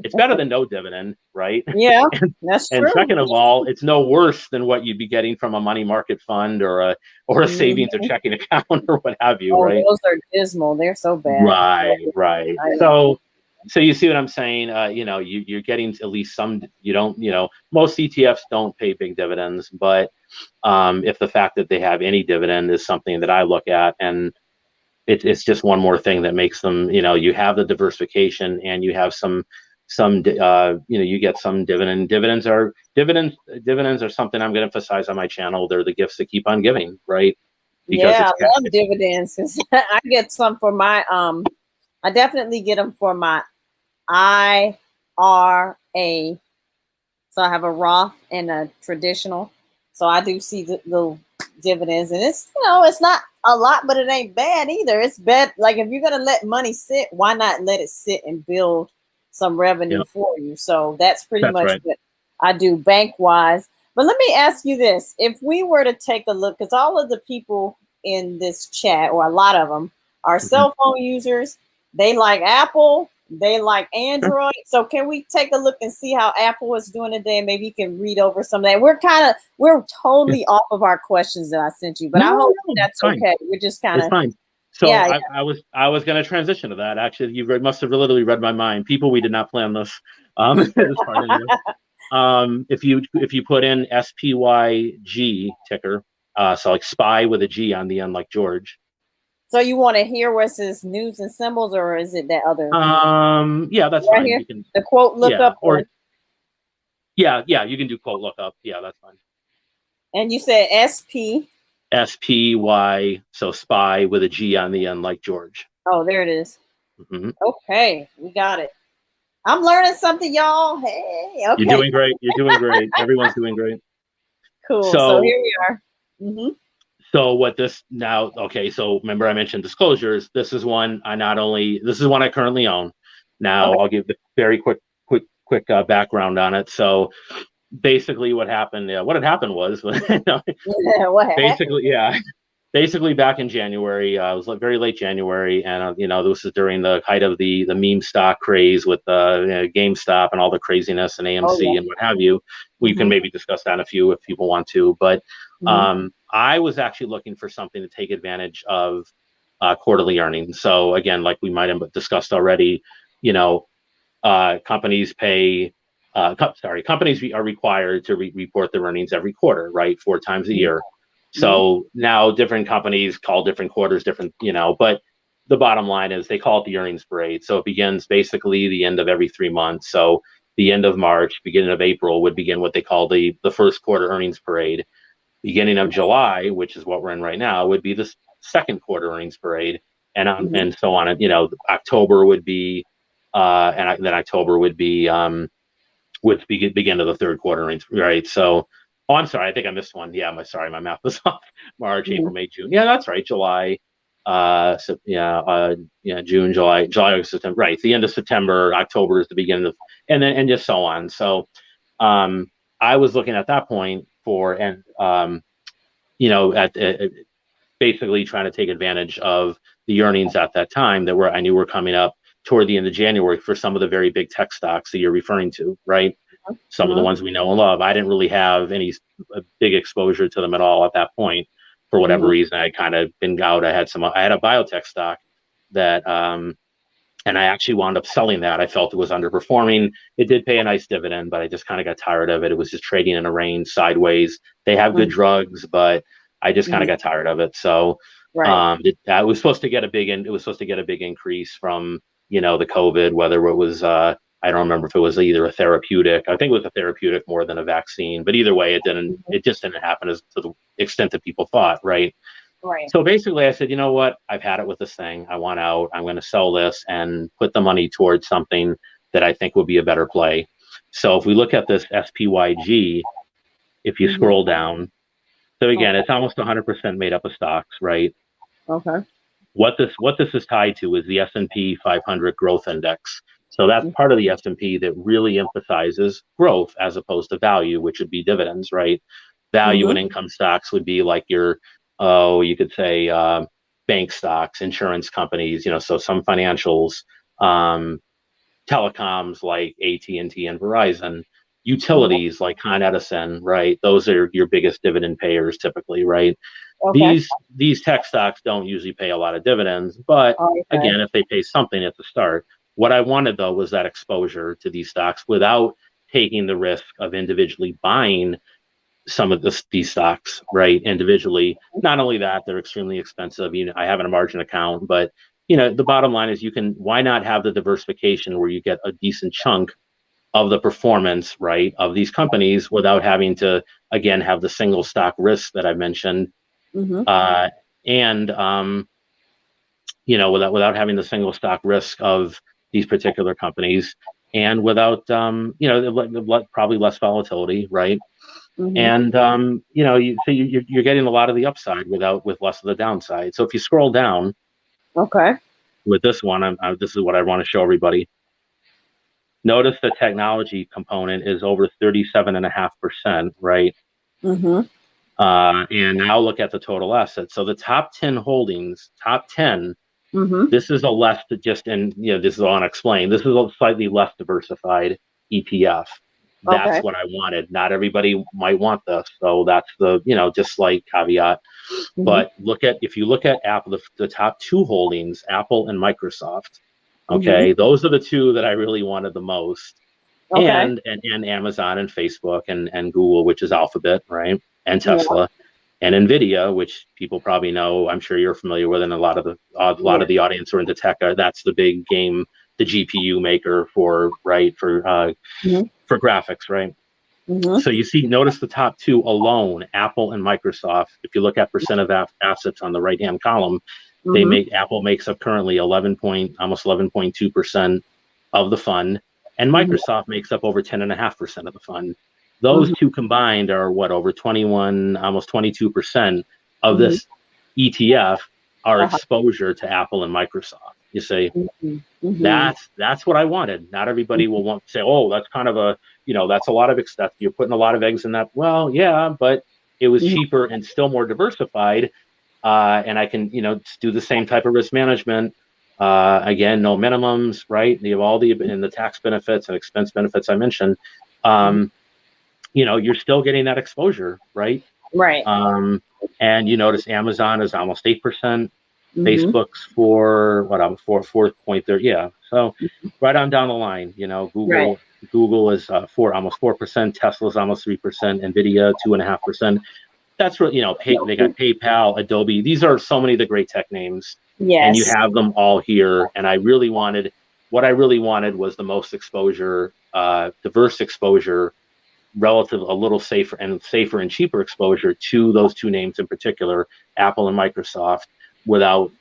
It's better than no dividend, right? Yeah, that's true. And second of all, it's no worse than what you'd be getting from a money market fund or a savings or checking account or what have you, right? Those are dismal. They're so bad. Right. So you see what I'm saying? You're getting at least some. You don't. Most ETFs don't pay big dividends, but if the fact that they have any dividend is something that I look at, and it's just one more thing that makes them. You have the diversification, and you have some. You get some dividend. Dividends are something I'm going to emphasize on my channel. They're the gifts that keep on giving, right? Because I love dividends. I get some for my I definitely get them for my IRA. So I have a Roth and a traditional. So I do see the little dividends, and it's it's not a lot, but it ain't bad either. It's bad. Like if you're gonna let money sit, why not let it sit and build some revenue for you? So that's pretty much what I do bank wise. But let me ask you this: if we were to take a look, because all of the people in this chat, or a lot of them, are cell phone users. They like Apple. They like Android. So can we take a look and see how Apple is doing today? And maybe you can read over some of that. We're totally off of our questions that I sent you, but I hope that's okay. We're just kind of fine. So I was going to transition to that. Actually, you must have literally read my mind. People, we did not plan this. This part if you put in SPYG ticker, so like spy with a G on the end, like George. So you want to hear where it says news and symbols, or is it that other? Yeah, that's fine. Here? You can the quote lookup, yeah, you can do quote lookup. Yeah, that's fine. And you said SPY, so spy with a G on the end, like George. Oh, there it is. Okay, we got it. I'm learning something, y'all. Hey, okay. You're doing great. Everyone's doing great. Cool. So here we are. So what this now? Okay, so remember I mentioned disclosures. This is one I currently own. Now I'll give the very quick background on it. So basically, what happened? What had happened was, basically back in January, it was very late January, and this is during the height of the meme stock craze with GameStop and all the craziness and AMC and what have you. We can maybe discuss that if people want to, but I was actually looking for something to take advantage of quarterly earnings. So again, like we might have discussed already, companies are required to report their earnings every quarter, right? 4 times a year. So now different companies call different quarters different, but the bottom line is they call it the earnings parade. So it begins basically the end of every 3 months. So the end of March, beginning of April would begin what they call the first quarter earnings parade. Beginning of July, which is what we're in right now, would be the second quarter earnings parade, and so on. October would be, and then October would be with begin of the third quarter, right? So, oh, I'm sorry, I think I missed one. Yeah, my math was off. March, Mm-hmm. April, May, June. Yeah, that's right. July, so, yeah, June, July, August, September. Right, the end of September, October is the beginning of, and just so on. So, I was looking at that point for, and at basically trying to take advantage of the earnings at that time that I knew were coming up toward the end of January for some of the very big tech stocks that you're referring to, right? Some of the Mm-hmm. ones we know and love. I didn't really have any big exposure to them at all at that point for whatever Mm-hmm. reason. I kind of been out. I had a biotech stock that, and I actually wound up selling that. I felt it was underperforming. It did pay a nice dividend, but I just kind of got tired of it. It was just trading in a range sideways. They have good drugs, but I just kind of Mm-hmm. got tired of it. So Right. it was supposed to get a big it was supposed to get a big increase from the COVID, whether it was I don't remember if it was either a therapeutic. I think it was a therapeutic more than a vaccine, but either way, it didn't. Mm-hmm. It just didn't happen as to the extent that people thought, right? Right. So basically, I said, you know what? I've had it with this thing. I want out. I'm going to sell this and put the money towards something that I think would be a better play. So if we look at this SPYG, if you Mm-hmm. scroll down, so again, Okay. it's almost 100% made up of stocks, right? Okay. What this is tied to is the S&P 500 growth index. So that's part of the S&P that really emphasizes growth as opposed to value, which would be dividends, right? Value and Mm-hmm. income stocks would be like your, oh, you could say bank stocks, insurance companies, so some financials, um, telecoms like AT&T and Verizon, Mm-hmm. utilities like Con Edison, right? Those are your biggest dividend payers typically, right? Okay. These tech stocks don't usually pay a lot of dividends, but Okay. again, if they pay something at the start, what I wanted though was that exposure to these stocks without taking the risk of individually buying some of these stocks, right, individually. Not only that, they're extremely expensive. I have a margin account, but the bottom line is why not have the diversification where you get a decent chunk of the performance, right, of these companies without having to again have the single stock risk that I mentioned, Mm-hmm. uh, and without having the single stock risk of these particular companies, and without probably less volatility, right? Mm-hmm. And you're getting a lot of the upside with less of the downside. So if you scroll down Okay. with this one, this is what I want to show everybody. Notice the technology component is over 37.5%, right? Mm-hmm. And now look at the total assets. So the top 10 holdings, top 10. Mm-hmm. This is a less just, and this is all unexplained. This is a slightly less diversified ETF. That's Okay. what I wanted. Not everybody might want this, so that's the just slight caveat. Mm-hmm. But if you look at Apple, the top two holdings, Apple and Microsoft. Mm-hmm. Okay, those are the two that I really wanted the most, Okay. and Amazon and Facebook and Google, which is Alphabet, right, and Yeah. Tesla and Nvidia, which people probably know. I'm sure you're familiar with, and a lot of Yeah. the audience are into tech. That's the big game, the GPU maker for Mm-hmm. graphics, right? Mm-hmm. So notice the top two alone, Apple and Microsoft. If you look at percent of assets on the right hand column, Mm-hmm. Apple makes up currently almost 11.2% of the fund, and Mm-hmm. Microsoft makes up over 10.5% of the fund. Those Mm-hmm. two combined are over 21, almost 22% of Mm-hmm. this ETF, our Uh-huh. exposure to Apple and Microsoft. You see, Mm-hmm. Mm-hmm. that's what I wanted. Not everybody will want to say, oh, that's kind of that's a lot of stuff. You're putting a lot of eggs in that. Well, yeah, but it was Mm-hmm. cheaper and still more diversified. And I can, do the same type of risk management. Again, no minimums, right? You have all the tax benefits and expense benefits I mentioned. You're still getting that exposure, right? Right. And you notice Amazon is almost 8%. Mm-hmm. Facebook's for what I'm for 4.3. Yeah. So right on down the line, Right. Google is almost 4%, Tesla's almost 3%, Nvidia 2.5%. That's what they got PayPal, Adobe. These are so many of the great tech names, and you Yes. have them all here. And what I really wanted was the most exposure, diverse exposure, relative a little safer and cheaper exposure to those two names in particular, Apple and Microsoft, without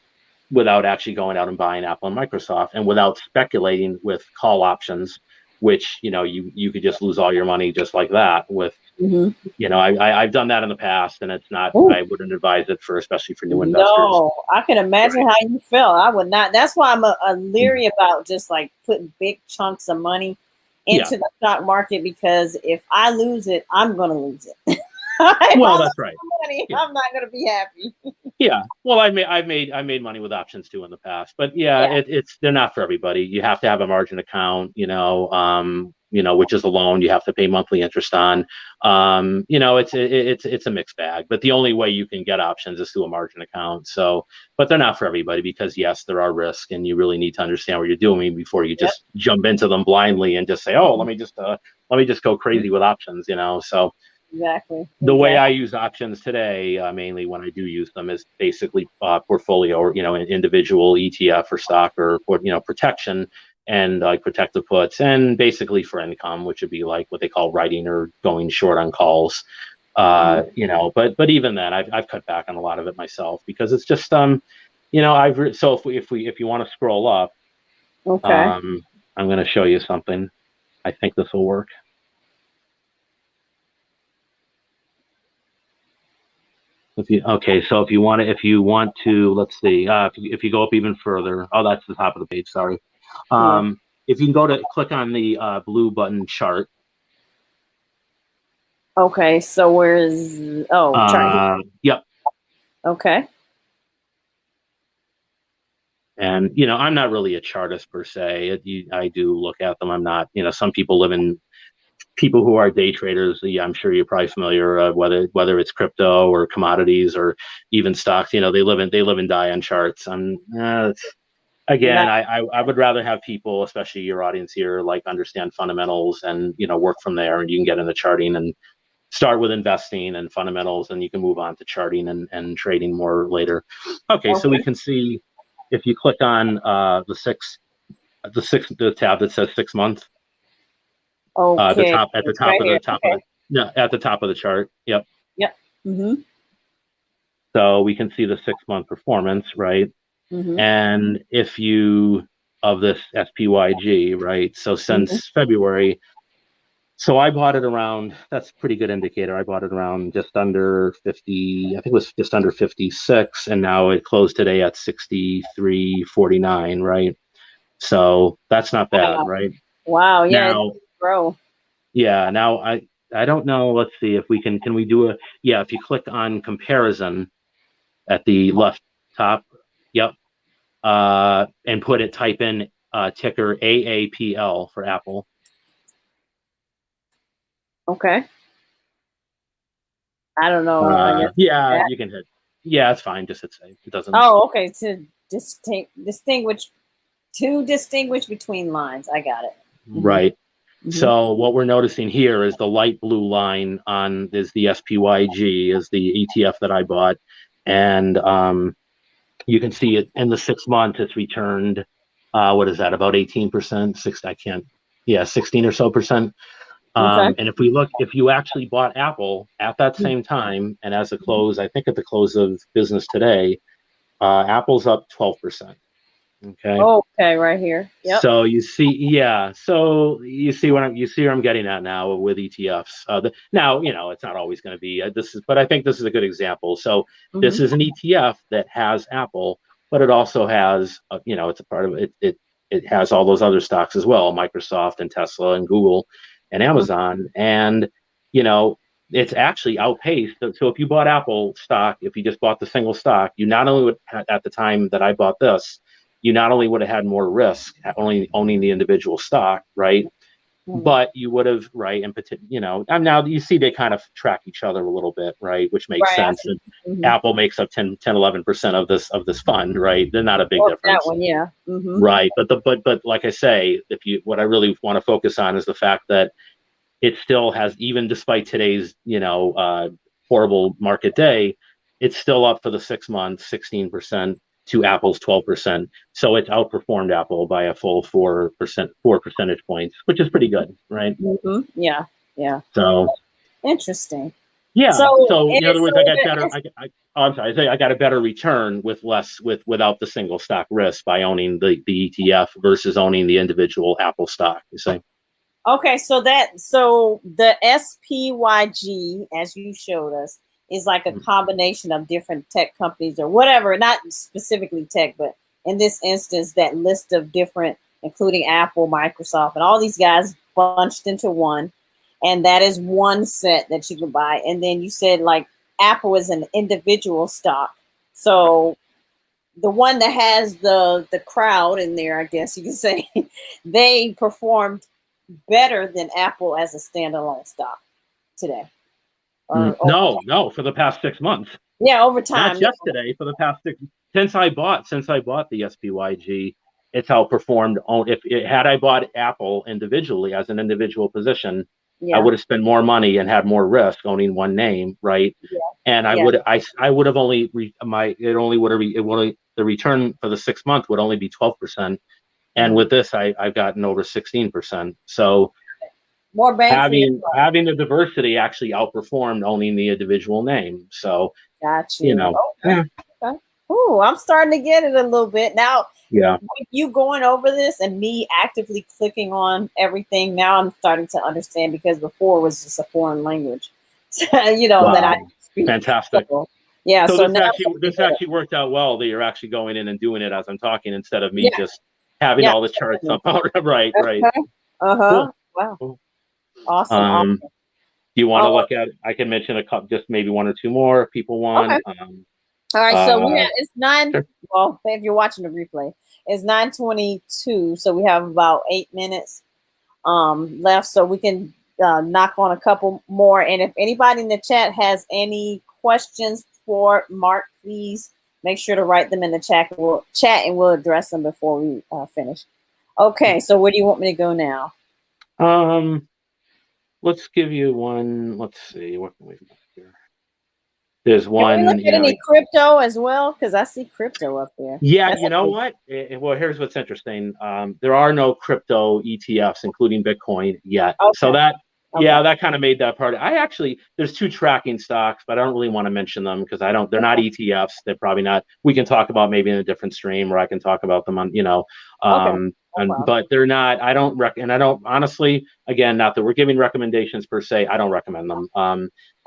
actually going out and buying Apple and Microsoft, and without speculating with call options which, you could just lose all your money just like that with, I've done that in the past, and it's not, Ooh. I wouldn't advise it especially for new investors. No, I can imagine Right. how you felt. I would not. That's why I'm a leery about just like putting big chunks of money Yeah. into the stock market, because if I lose it, I'm going to lose it. If Well, I lose that's right. money, Yeah. I'm not going to be happy. Yeah. Well, I've made money with options too in the past, but yeah, Yeah. they're not for everybody. You have to have a margin account, which is a loan you have to pay monthly interest on. It's a mixed bag, but the only way you can get options is through a margin account. So, but they're not for everybody, because yes, there are risks, and you really need to understand what you're doing before you Yep. just jump into them blindly and just say, oh, let me just go crazy with options, So Exactly. the way I Exactly. use options today, mainly when I do use them, is basically portfolio, or an individual ETF or stock, or protection, and like protective puts, and basically for income, which would be like what they call writing or going short on calls. But even then, I've cut back on a lot of it myself, because it's just so if you want to scroll up, Okay. I'm going to show you something. I think this will work. So if you want to, let's see, if you go up even further, oh, that's the top of the page. Sorry. Yeah. If you can click on the blue button, chart. Okay. So where's, oh, chart here. Yep. Okay. And I'm not really a chartist per se. I do look at them. I'm not. Some people people who are day traders. Yeah, I'm sure you're probably familiar, whether it's crypto or commodities or even stocks. They live and die on charts. Again, Not, I would rather have people, especially your audience here, like understand fundamentals, and work from there, and you can get into charting and start with investing and fundamentals, and you can move on to charting and trading more later. Okay, so we okay. can see, if you click on the tab that says 6 month, the Okay. top, at the It's top right of here. the top of Okay. the no, at the top of the chart. Yep. Yep. Mm-hmm. So we can see the 6 month performance, right? Mm-hmm. And if you of this SPYG, right? So Mm-hmm. since February, so I bought it around, that's a pretty good indicator. I bought it around just under 50, I think it was just under 56, and now it closed today at 63.49, right? So that's not bad, Wow. right? Wow. Yeah. It Now, does grow. yeah, now I don't know. Let's see if we can we do yeah, if you click on comparison at the left top, yep, and type in ticker AAPL for Apple. Okay. I don't know. I guess Yeah, that. you can hit. Yeah, it's fine. Just hit save. It doesn't. Oh, okay. To distinguish between lines. I got it. Mm-hmm. Right. Mm-hmm. So what we're noticing here is the light blue line is the SPYG, is the ETF that I bought, and you can see it in the 6 months. It's returned. What is that? About 18%. 16 or so percent. Okay. And if you actually bought Apple at that same time, and as a close, I think at the close of business today, Apple's up 12%. Okay. Okay, right here. Yep. So you see, yeah. So you see where I'm getting at now with ETFs. Now, it's not always going to be but I think this is a good example. So Mm-hmm. this is an ETF that has Apple, but it also has, it's a part of it. It has all those other stocks as well, Microsoft and Tesla and Google and Amazon, and it's actually outpaced. So if you bought Apple stock, if you just bought the single stock, you not only would, at the time that I bought this, you not only would have had more risk only owning the individual stock, right? Mm-hmm. But you would have, right? And and now you see they kind of track each other a little bit, right? Which makes Right. sense. And Mm-hmm. Apple makes up 11% of this fund, right? They're not a big That difference, one, yeah. Mm-hmm. right? But like I say, what I really want to focus on is the fact that it still has, even despite today's horrible market day, it's still up for the 6 months, 16% to Apple's 12%. So it's outperformed Apple by a full 4 percentage points, which is pretty good, right? Mm-hmm. Yeah. Yeah. So Interesting. yeah. So, So and in other it's words, so I got better. I'm sorry. I got a better return without the single stock risk by owning the ETF versus owning the individual Apple stock. You say? Okay, so the SPYG, as you showed us, is like a combination of different tech companies or whatever, not specifically tech, but in this instance, that list of different, including Apple, Microsoft, and all these guys bunched into one. And that is one set that you can buy. And then you said like Apple is an individual stock. So the one that has the crowd in there, I guess you can say, they performed better than Apple as a standalone stock today. No, for the past 6 months. Yeah, over time. Not just today, for the past since I bought the SPYG, it's outperformed. If had I bought Apple individually as an individual position, I would have spent more money and had more risk owning one name, right? Yeah. And I would have only the return for the 6 month would only be 12%, and with this I've gotten over 16%. So more bang for your buck. having the diversity actually outperformed owning the individual name. So got you. Okay. Ooh, I'm starting to get it a little bit now. Yeah. With you going over this and me actively clicking on everything, now I'm starting to understand, because before it was just a foreign language. Wow. That I speak. Fantastic. Yeah. So this actually worked out well that you're actually going in and doing it as I'm talking instead of me just having all the charts up. Right. Cool. Wow. Cool. Awesome. Do you want to look at? I can mention a couple, just maybe one or two more if people want. Okay. All right, so it's 9. Sure. Well, if you're watching the replay, it's 9:22. So we have about 8 minutes left, so we can knock on a couple more. And if anybody in the chat has any questions for Mark, please make sure to write them in the chat. We'll address them before we finish. Okay, so where do you want me to go now? Let's give you one. Let's see, what can we find here? There's one. Can we look at any crypto as well? Because I see crypto up there. Yeah, you know what? Well, here's what's interesting. There are no crypto ETFs, including Bitcoin, yet. Okay. So that kind of made that part. There's 2 tracking stocks, but I don't really want to mention them because they're not ETFs. They're probably not. We can talk about maybe in a different stream, or I can talk about them on, but they're not. I don't honestly, again, not that we're giving recommendations per se. I don't recommend them.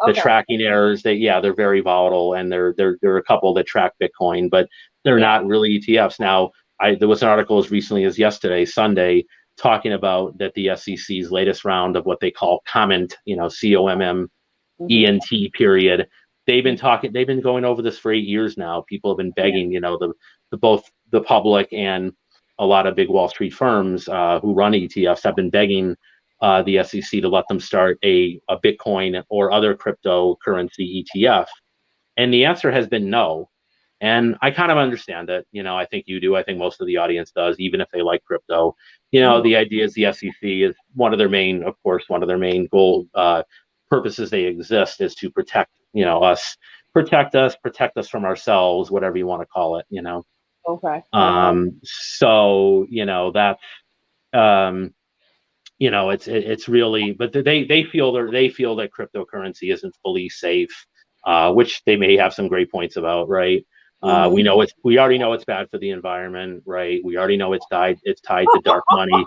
The tracking errors, they're very volatile, and there are a couple that track Bitcoin, but they're not really ETFs. Now, there was an article as recently as yesterday, Sunday, talking about that the SEC's latest round of what they call comment, COMMENT period. They've been going over this for 8 years now. People have been begging, both the public and a lot of big Wall Street firms who run ETFs have been begging the SEC to let them start a Bitcoin or other cryptocurrency ETF. And the answer has been no. And I kind of understand it. I think you do. I think most of the audience does, even if they like crypto. The idea is the SEC is one of their main goal purposes they exist is to protect, us, protect us from ourselves, whatever you want to call it, Okay. So, that's, it's really, but they feel that cryptocurrency isn't fully safe, which they may have some great points about, right? We already know it's bad for the environment, right? We already know it's tied to dark money.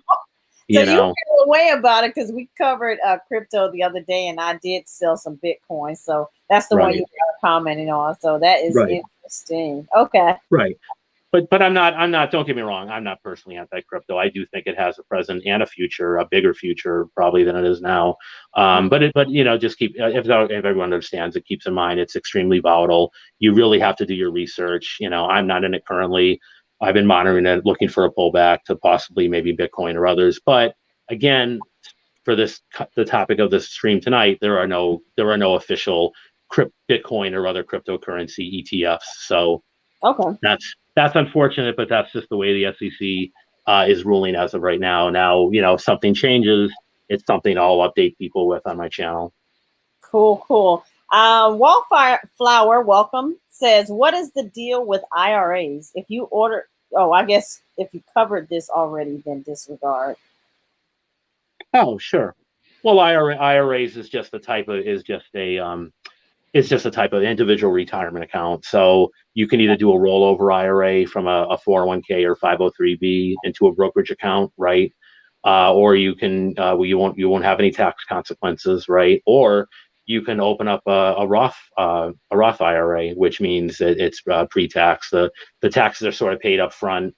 You feel a way about it, because we covered crypto the other day, and I did sell some Bitcoin, so that's the one you were commenting on. So that is interesting. Okay. Right. But I'm not. Don't get me wrong. I'm not personally anti-crypto. I do think it has a present and a future, a bigger future probably than it is now. But just keep if everyone understands it, keeps in mind it's extremely volatile. You really have to do your research. I'm not in it currently. I've been monitoring it, looking for a pullback to possibly maybe Bitcoin or others. But again, for the topic of this stream tonight, there are no official Bitcoin or other cryptocurrency ETFs. So that's unfortunate, but that's just the way the SEC is ruling as of right now. Now, if something changes, it's something I'll update people with on my channel. Cool. Wallflower, welcome, says, what is the deal with IRAs? If you order, I guess if you covered this already, then disregard. Oh, sure. Well, IRAs is just a type of individual retirement account. So you can either do a rollover IRA from a 401k or 503b into a brokerage account, right? or you can you won't have any tax consequences, right? Or you can open up a Roth IRA, which means that it's pre-tax. The taxes are sort of paid up front,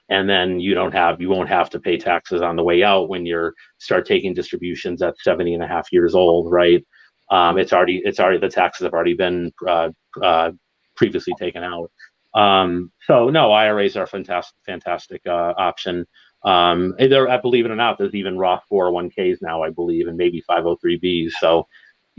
and then you won't have to pay taxes on the way out when you start taking distributions at 70 and a half years old, right? It's already the taxes have already been previously taken out. So no, IRAs are a fantastic option. Believe it or not, there's even Roth 401ks now, I believe, and maybe 503bs. So,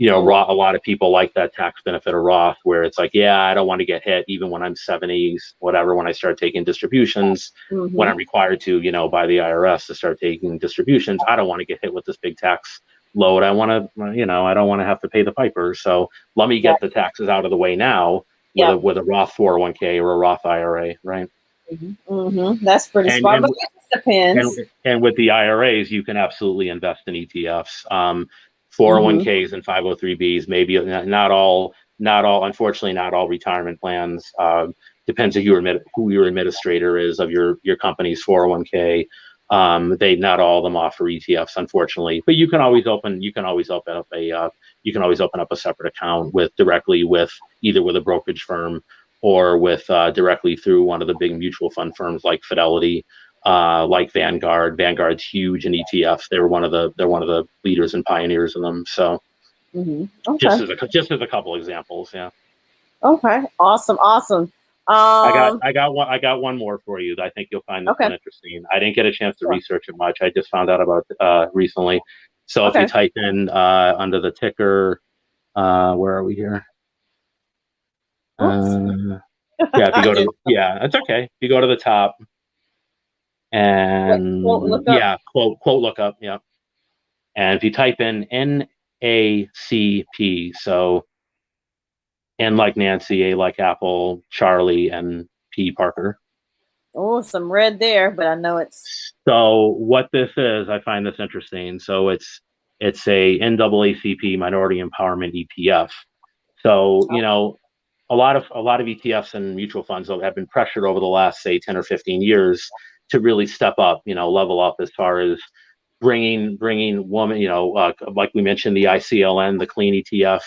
a lot of people like that tax benefit of Roth, where it's like, yeah, I don't want to get hit even when I'm 70, whatever, when I start taking distributions, when I'm required to, by the IRS to start taking distributions, I don't want to get hit with this big tax load. I want to, I don't want to have to pay the piper. So let me get the taxes out of the way now with a Roth 401k or a Roth IRA, right? That's pretty smart, but it depends. And with the IRAs, you can absolutely invest in ETFs, 401ks and 503bs. Maybe not all. Unfortunately, not all retirement plans. Depends on who your administrator is of your company's 401k. Not all of them offer ETFs, unfortunately. But you can always open up a separate account directly with either with a brokerage firm or with directly through one of the big mutual fund firms like Fidelity, like Vanguard. Vanguard's huge in ETFs. They're one of the leaders and pioneers in them. So, just as a couple examples, yeah. Okay, awesome. I got one more for you that I think you'll find this one interesting. I didn't get a chance to research it much. I just found out about recently. So if you type in under the ticker, where are we here? If you go to it's okay. If you go to the top and quote lookup, yeah. And if you type in NACP, so N like Nancy, A like Apple, Charlie, and P Parker. Oh, some red there, but I know it's. So what this is, I find this interesting. So it's a NAACP Minority Empowerment ETF. So a lot of ETFs and mutual funds have been pressured over the last, say, 10 or 15 years to really step up, level up as far as bringing women, like we mentioned, the ICLN, the clean ETF.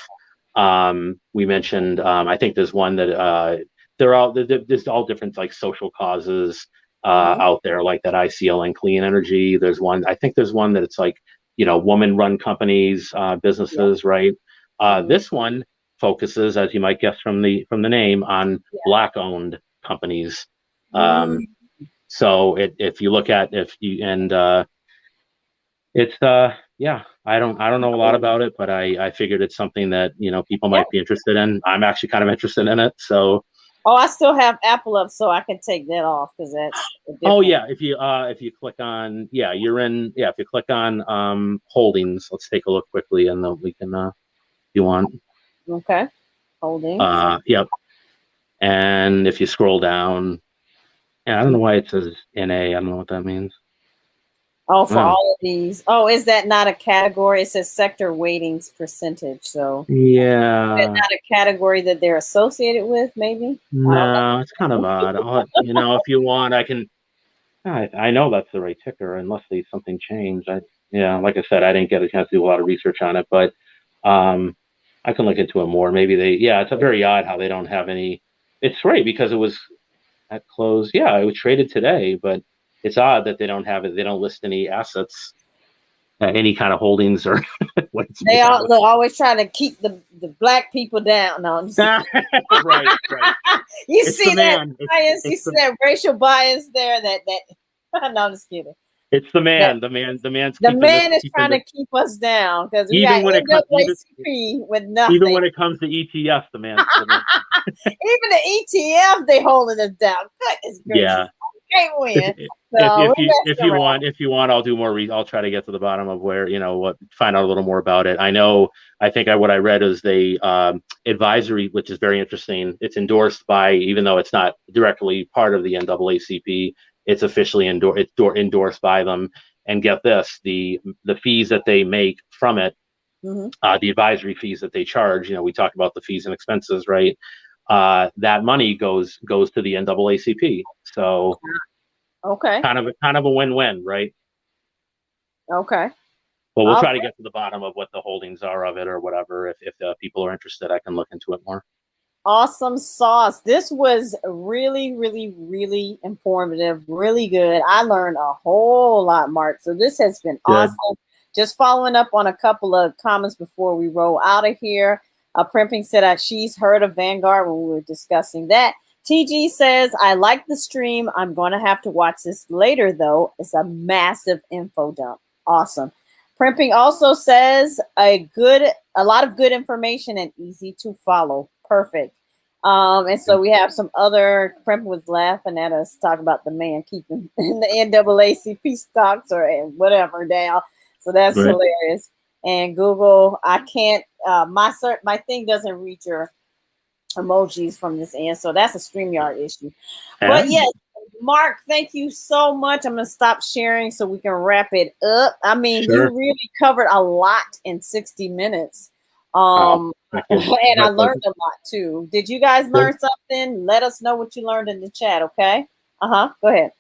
We mentioned, I think there's one that there's all different like social causes out there, like that ICLN clean energy. There's one that it's like, woman-run companies, businesses, right? This one focuses, as you might guess from the name, on Black-owned companies. So if you look at it's I don't know a lot about it, but I figured it's something that people might be interested in. I'm actually kind of interested in it. So I still have Apple up, so I can take that off because that's if you click on if you click on holdings, let's take a look quickly and then we can if you want. Okay. Holdings. Yep. And if you scroll down, I don't know why it says NA. I don't know what that means. Oh, for all of these. Oh, is that not a category? It says sector weightings percentage. So yeah, is that not a category that they're associated with? Maybe. No, it's kind of odd. If you want, I can. I know that's the right ticker, unless something changed. Like I said, I didn't get a chance to do a lot of research on it, but I can look into it more. Maybe it's a very odd how they don't have any. It's great because it was at close. Yeah, it was traded today, but it's odd that they don't have it. They don't list any assets, any kind of holdings or. They always try to keep the black people down. No, I'm just right. You see that bias? You see that racial bias there? That no, I'm just kidding. It's the man. The man is trying to keep us down because we even got NAACP with nothing. Even when it comes to ETFs, the man. Even the ETF, they holding us down. Goodness gracious. Yeah. Can't win. If you want, I'll do more. I'll try to get to the bottom of where find out a little more about it. What I read is they advisory, which is very interesting. It's endorsed by, even though it's not directly part of the NAACP, it's officially endorsed by them. And get this, the fees that they make from it, the advisory fees that they charge. We talked about the fees and expenses, right? That money goes to the NAACP. So okay, kind of a win-win, right? Okay. But we'll All try to get to the bottom of what the holdings are of it or whatever. If people are interested, I can look into it more. Awesome sauce. This was really, really, really informative, really good. I learned a whole lot, Mark. So this has been Good. awesome. Just following up on a couple of comments before we roll out of here. Primping said that she's heard of Vanguard when we were discussing that. TG says, I like the stream. I'm going to have to watch this later, though. It's a massive info dump. Awesome. Primping also says a lot of good information and easy to follow. Perfect. And so we have some other. Primping was laughing at us talk about the man keeping the NAACP stocks or whatever down. So that's Right. hilarious. And Google, I can't. My thing doesn't read your emojis from this end, so that's a StreamYard issue. But yes, Mark, thank you so much. I'm gonna stop sharing so we can wrap it up. I mean, Sure. you really covered a lot in 60 minutes. Thank you. And I learned a lot too. Did you guys learn something? Let us know what you learned in the chat, okay? Go ahead.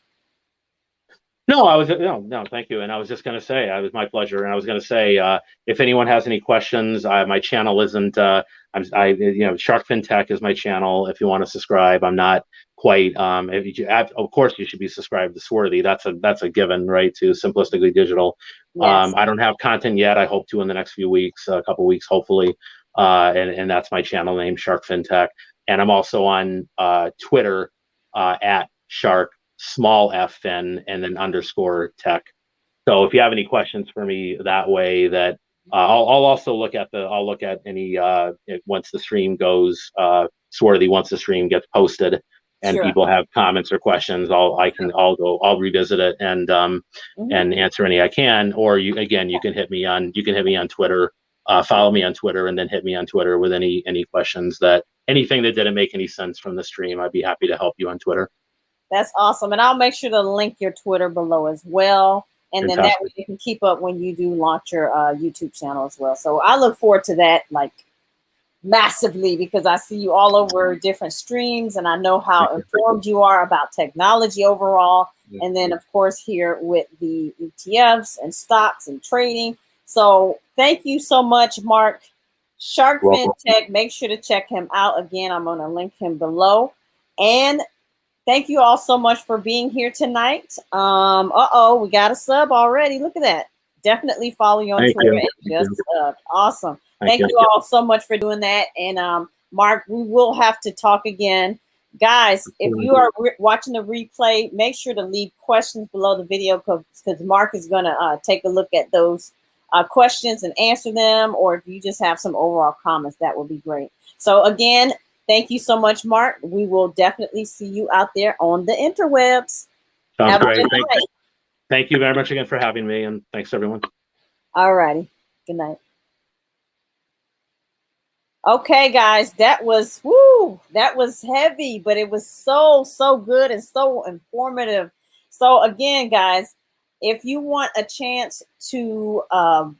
No, no, thank you. And I was just going to say, it was my pleasure. And I was going to say, if anyone has any questions, my channel isn't, Shark FinTech is my channel. If you want to subscribe, I'm not quite, of course you should be subscribed to Swarthy. That's a given, right? To Simplistically Digital. Yes. I don't have content yet. I hope to in the next few weeks, a couple weeks, hopefully. And that's my channel name, Shark FinTech. And I'm also on Twitter at Shark small f fin and then underscore tech. So if you have any questions for me that way, that I'll also look at any once the stream goes Swarthy, once the stream gets posted and Sure. people have comments or questions, I'll revisit it and and answer any I can. Or you can hit me on Twitter, follow me on Twitter, and then hit me on Twitter with any questions anything that didn't make any sense from the stream. I'd be happy to help you on Twitter. That's awesome. And I'll make sure to link your Twitter below as well. And Fantastic. then that way you can keep up when you do launch your YouTube channel as well. So I look forward to that like massively because I see you all over different streams and I know how informed you are about technology overall. And then, of course, here with the ETFs and stocks and trading. So thank you so much, Mark. Shark FinTech, make sure to check him out. Again, I'm going to link him below. And thank you all so much for being here tonight. We got a sub already. Look at that. Definitely follow you on Twitter. Awesome. Thank you all so much for doing that. And Mark, we will have to talk again. Guys, if you are watching the replay, make sure to leave questions below the video because Mark is going to take a look at those questions and answer them. Or if you just have some overall comments, that would be great. So again, thank you so much, Mark. We will definitely see you out there on the interwebs. Sounds great. Thank you very much again for having me, and thanks, everyone. All righty. Good night. Okay, guys, that was heavy, but it was so good and so informative. So again, guys, if you want a chance to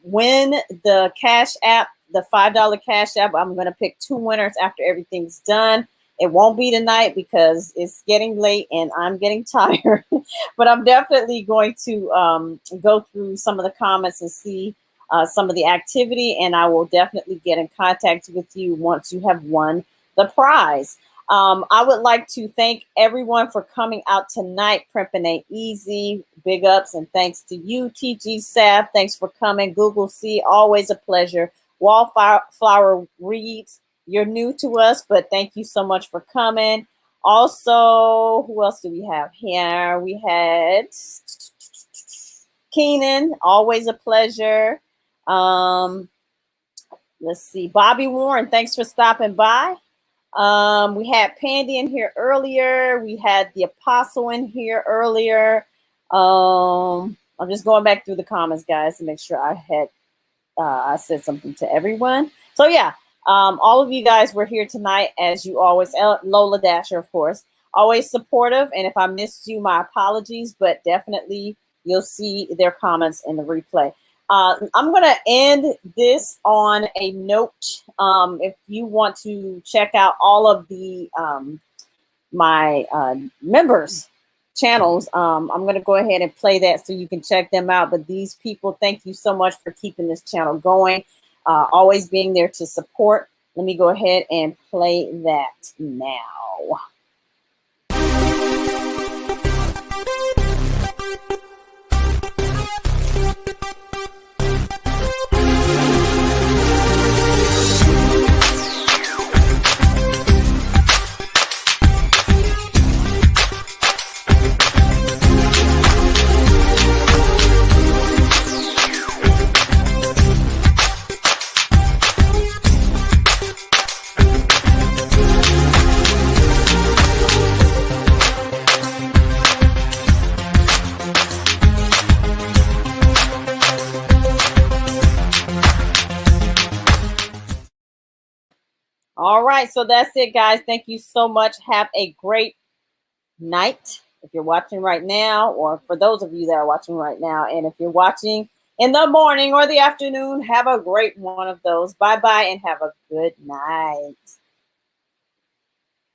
win the Cash App, the $5 Cash App, I'm going to pick 2 winners after everything's done. It won't be tonight because it's getting late and I'm getting tired, but I'm definitely going to go through some of the comments and see some of the activity, and I will definitely get in contact with you once you have won the prize. I would like to thank everyone for coming out tonight. Primping ain't easy. Big ups and thanks to you, TG Sap. Thanks for coming. Google C, always a pleasure. Wallflower Reads, you're new to us, but thank you so much for coming. Also, who else do we have here? We had Keenan, always a pleasure. Let's see, Bobby Warren, thanks for stopping by. We had Pandy in here earlier. We had the Apostle in here earlier. I'm just going back through the comments, guys, to make sure I said something to everyone. So yeah, all of you guys were here tonight as you always. Lola Dasher, of course, always supportive. And if I missed you, my apologies, but definitely you'll see their comments in the replay. I'm going to end this on a note. If you want to check out all of the my members, channels. I'm going to go ahead and play that so you can check them out. But these people, thank you so much for keeping this channel going, always being there to support. Let me go ahead and play that now. All right, so that's it, guys. Thank you so much. Have a great night if you're watching right now, or for those of you that are watching right now. And if you're watching in the morning or the afternoon, have a great one of those. Bye-bye and have a good night.